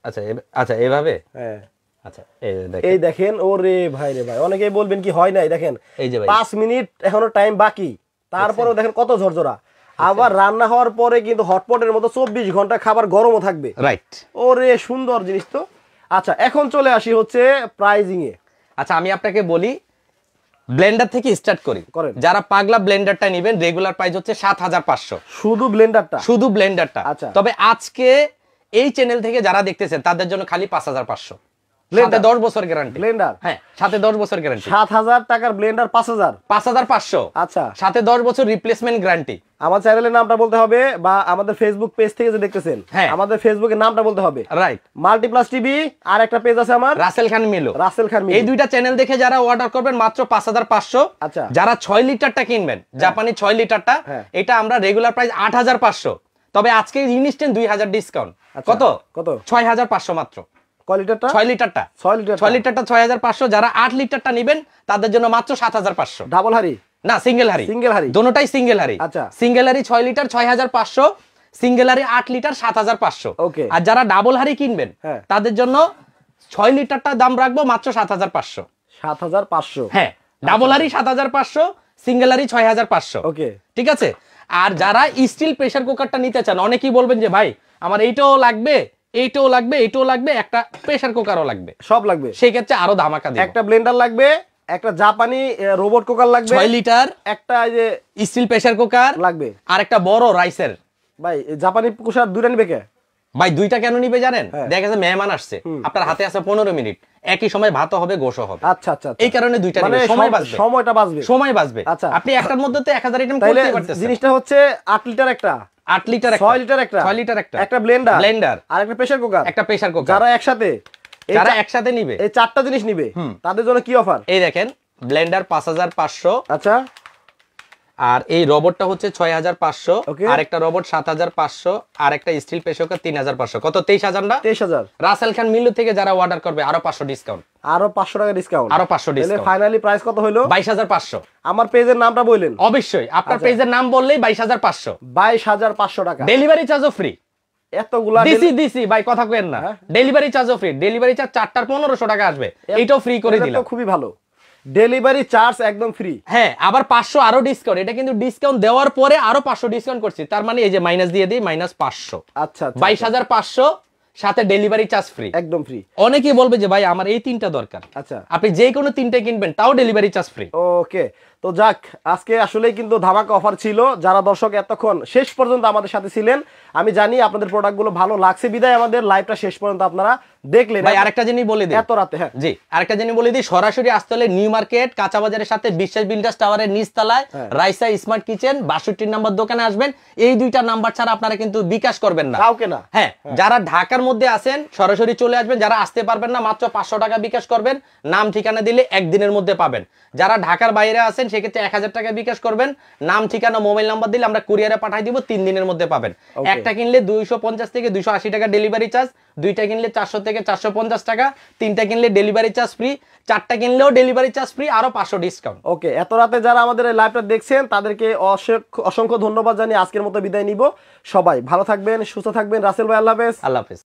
[SPEAKER 2] আচ্ছা আচ্ছা এইভাবে।
[SPEAKER 1] হ্যাঁ
[SPEAKER 2] আচ্ছা এই দেখেন,
[SPEAKER 1] এই দেখেন। ওরে ভাই রে ভাই, অনেকেই বলবেন কি হয় নাই, দেখেন
[SPEAKER 2] এই যে ভাই
[SPEAKER 1] 5 মিনিট এখনো টাইম বাকি, তারপরেও দেখেন কত ঝরঝরা। আবার রান্না হওয়ার পরে কিন্তু হটপটের মতো 24 ঘন্টা খাবার গরমও থাকবে।
[SPEAKER 2] রাইট।
[SPEAKER 1] ওরে সুন্দর জিনিস তো। আচ্ছা এখন চলে আসি হচ্ছে প্রাইজিং এ।
[SPEAKER 2] আচ্ছা আমি আপনাকে বলি, ব্লেন্ডার থেকে স্টার্ট করি।
[SPEAKER 1] করেন।
[SPEAKER 2] যারা পাগলা ব্লেন্ডারটা নেবেন রেগুলার প্রাইস হচ্ছে 7500,
[SPEAKER 1] শুধু ব্লেন্ডারটা?
[SPEAKER 2] শুধু ব্লেন্ডারটা।
[SPEAKER 1] আচ্ছা।
[SPEAKER 2] তবে আজকে এই চ্যানেল থেকে যারা দেখতেছেন তাদের জন্য খালি 5500,
[SPEAKER 1] Blender?
[SPEAKER 2] সাথে 10 বছর গ্যারান্টি।
[SPEAKER 1] ব্লেন্ডার?
[SPEAKER 2] হ্যাঁ, সাথে 10 বছর গ্যারান্টি।
[SPEAKER 1] 7000 টাকার ব্লেন্ডার 5000?
[SPEAKER 2] 5500,
[SPEAKER 1] আচ্ছা
[SPEAKER 2] সাথে 10 বছর রিপ্লেসমেন্ট গ্যারান্টি।
[SPEAKER 1] আমার চ্যানেলের নামটা বলতে হবে, বা আমাদের ফেসবুক পেজ থেকে যে দেখতেছেন
[SPEAKER 2] হ্যাঁ।
[SPEAKER 1] আমাদের ফেসবুকের নামটা বলতে হবে।
[SPEAKER 2] রাইট।
[SPEAKER 1] মাল্টিপ্লাস টিভি, আর একটা পেজ আছে আমার
[SPEAKER 2] রাসেল খান মিলো।
[SPEAKER 1] রাসেল খান মিলো।
[SPEAKER 2] এই দুইটা চ্যানেল দেখে যারা অর্ডার করবেন মাত্র 5500।
[SPEAKER 1] আচ্ছা।
[SPEAKER 2] যারা 6 লিটারটা কিনবেন, জাপানি 6 লিটারটা,
[SPEAKER 1] হ্যাঁ।
[SPEAKER 2] এটা আমরা রেগুলার প্রাইস 8500। তবে আজকে ইনস্ট্যান্ট 2000 ডিসকাউন্ট।
[SPEAKER 1] আচ্ছা,
[SPEAKER 2] কত?
[SPEAKER 1] কত?
[SPEAKER 2] 6500 মাত্র।
[SPEAKER 1] কোয়ালিটিটা
[SPEAKER 2] 6 লিটারটা,
[SPEAKER 1] 6 লিটার
[SPEAKER 2] 6 লিটারটা 6500। যারা 8 লিটারটা নেবেন তাদের জন্য মাত্র 7500।
[SPEAKER 1] ডাবল হাড়ি
[SPEAKER 2] না, সিঙ্গেল হাড়ি।
[SPEAKER 1] সিঙ্গেল হাড়ি?
[SPEAKER 2] দোনোটাই সিঙ্গেল হাড়ি।
[SPEAKER 1] আচ্ছা।
[SPEAKER 2] সিঙ্গেল হাড়ি 6 লিটার 6500, সিঙ্গেল হাড়ি 8 লিটার 7500।
[SPEAKER 1] ওকে।
[SPEAKER 2] আর যারা ডাবল হাড়ি কিনবেন
[SPEAKER 1] হ্যাঁ।
[SPEAKER 2] তাদের জন্য 6 লিটারটা দাম রাখবো মাত্র 7500।
[SPEAKER 1] 7500?
[SPEAKER 2] হ্যাঁ, ডাবল হাড়ি 7500, সিঙ্গেল হাড়ি 6500।
[SPEAKER 1] ওকে
[SPEAKER 2] ঠিক আছে। আর যারা স্টিল প্রেসার কুকারটা নিতে চান, অনেকেই বলবেন যে ভাই আমার এইটাও লাগবে, এইটাও লাগবে, এইটাও লাগবে, একটা প্রেসার কুকারও লাগবে,
[SPEAKER 1] সব লাগবে।
[SPEAKER 2] সেই ক্ষেত্রে আরো ধামাকা দিব।
[SPEAKER 1] একটা ব্লেন্ডার লাগবে, একটা জাপানি রোবট কুকার লাগবে,
[SPEAKER 2] 6 লিটার
[SPEAKER 1] একটা এই যে
[SPEAKER 2] স্টিল প্রেসার কুকার
[SPEAKER 1] লাগবে,
[SPEAKER 2] আর একটা বড় রাইসের।
[SPEAKER 1] ভাই জাপানি কুকার দুইটা নিবে কে?
[SPEAKER 2] ভাই দুইটা কেন নিবে জানেন?
[SPEAKER 1] হ্যাঁ।
[SPEAKER 2] দেখা যাচ্ছে মেহমান আসছে, আপনার হাতে আছে 15 মিনিট, একই সময় ভাতও হবে, গোশও হবে।
[SPEAKER 1] আচ্ছা আচ্ছা আচ্ছা।
[SPEAKER 2] এই কারণে দুইটা
[SPEAKER 1] মানে
[SPEAKER 2] নিবে, সময় বাঁচবে।
[SPEAKER 1] সময়টা বাঁচবে।
[SPEAKER 2] সময় বাঁচবে।
[SPEAKER 1] আচ্ছা।
[SPEAKER 2] আপনি একটার মধ্যে তো 1000 আইটেম
[SPEAKER 1] তাইলে
[SPEAKER 2] করতে পারতেছেন।
[SPEAKER 1] জিনিসটা হচ্ছে 8 লিটার একটা,
[SPEAKER 2] 8 লিটার একটা,
[SPEAKER 1] 6 লিটার একটা,
[SPEAKER 2] 6 লিটার একটা,
[SPEAKER 1] একটা ব্লেন্ডার,
[SPEAKER 2] ব্লেন্ডার,
[SPEAKER 1] আর একটা প্রেসার কুকার,
[SPEAKER 2] একটা প্রেসার কুকার।
[SPEAKER 1] যারা একসাথে
[SPEAKER 2] যারা একসাথে নিবে,
[SPEAKER 1] এই 4টা জিনিস নিবে, তাদের জন্য কি অফার?
[SPEAKER 2] এই দেখেন ব্লেন্ডার 5500,
[SPEAKER 1] আচ্ছা
[SPEAKER 2] আর এই রোবটটা হচ্ছে 6500,
[SPEAKER 1] Okay.
[SPEAKER 2] আর একটা রোবট 7500, আর একটা স্টিল প্রেসার কুকার 3500। কত? 23000 না?
[SPEAKER 1] 23000।
[SPEAKER 2] রাসেল খান মিলু থেকে যারা অর্ডার করবে আরো 500 ডিসকাউন্ট,
[SPEAKER 1] আরো 500 টাকা ডিসকাউন্ট,
[SPEAKER 2] আরো 500
[SPEAKER 1] তাহলে
[SPEAKER 2] ডিসকাউন্ট।
[SPEAKER 1] ফাইনালি প্রাইস কত হলো?
[SPEAKER 2] 22500।
[SPEAKER 1] আমার পেজের নামটা বললেন?
[SPEAKER 2] অবশ্যই আপনার
[SPEAKER 1] আচ্ছা।
[SPEAKER 2] পেজের নাম বললেই 22500।
[SPEAKER 1] 22500 টাকা।
[SPEAKER 2] ডেলিভারি চার্জও ফ্রি।
[SPEAKER 1] এতগুলা
[SPEAKER 2] দিছি ভাই, কথা কইেন না। ডেলিভারি চার্জও ফ্রি। ডেলিভারি চার্জ 4টার 1500 টাকা আসবে, এইটাও ফ্রি করে
[SPEAKER 1] এটা
[SPEAKER 2] দিলাম।
[SPEAKER 1] তো খুবই ভালো। ডেলিভারি চার্জ একদম ফ্রি।
[SPEAKER 2] হ্যাঁ, আবার 500 আরো ডিসকাউন্ট, এটা কিন্তু ডিসকাউন্ট দেওয়ার পরে আরো 500 ডিসকাউন্ট করছি, তার মানে এই যে মাইনাস দিয়ে দিই -500।
[SPEAKER 1] আচ্ছা,
[SPEAKER 2] 22,500 সাথে ডেলিভারি চার্জ ফ্রি,
[SPEAKER 1] একদম ফ্রি।
[SPEAKER 2] অনেকেই বলবে যে ভাই আমার এই তিনটা দরকার,
[SPEAKER 1] আচ্ছা,
[SPEAKER 2] আপনি যে কোনো তিনটে কিনবেন তাও ডেলিভারি চার্জ ফ্রি।
[SPEAKER 1] ওকে, তো যাক, আজকে আসলেই কিন্তু ধামাকা অফার ছিল। যারা দর্শক এতক্ষণ শেষ পর্যন্ত আমাদের সাথে ছিলেন, আমি জানি আপনাদের প্রোডাক্টগুলো ভালো লাগছে বিদায় আমাদের লাইভটা শেষ পর্যন্ত আপনারা দেখলেন।
[SPEAKER 2] ভাই আরেকটা জিনিস বলে দিই,
[SPEAKER 1] এত রাতে, হ্যাঁ
[SPEAKER 2] জি আরেকটা জিনিস বলে দিই, সরাসরি আসতে হলে নিউ মার্কেট কাঁচা বাজারের সাথে বিশ্বাস বিল্ডার্স টাওয়ারের নিচতলায় রাইসা স্মার্ট কিচেন 62 নম্বর দোকানে আসবেন। এই দুইটা নাম্বার ছাড়া আপনারা কিন্তু বিকাশ করবেন না
[SPEAKER 1] কাউকে না।
[SPEAKER 2] হ্যাঁ, যারা ঢাকার মধ্যে আছেন সরাসরি চলে আসবেন, যারা আসতে পারবেন না মাত্র 500 টাকা বিকাশ করবেন, নাম ঠিকানা দিলে একদিনের মধ্যে পাবেন। যারা ঢাকার বাইরে আছেন সেক্ষেত্রে 1000 টাকা বিকাশ করবেন, নাম ঠিকানা মোবাইল নাম্বার দিলে আমরা কুরিয়ারে পাঠিয়ে দিব, 3 দিনের মধ্যে পাবেন। একটা কিনলে 250 থেকে 280 টাকা ডেলিভারি চার্জ, দুইটা কিনলে 400 থেকে 450 টাকা, তিনটা কিনলে ডেলিভারি চার্জ ফ্রি, চারটা কিনলেও ডেলিভারি চার্জ ফ্রি, আরো 500 ডিসকাউন্ট।
[SPEAKER 1] ওকে, এত রাতে যারা আমাদের এই লাইভটা দেখছেন তাদেরকে অসংখ্য ধন্যবাদ জানিয়ে আজকের মতো বিদায় নিব। সবাই ভালো থাকবেন, সুস্থ থাকবেন। রাসেল ভাই, আল্লাহ হাফেজ।
[SPEAKER 2] আল্লাহ হাফেজ।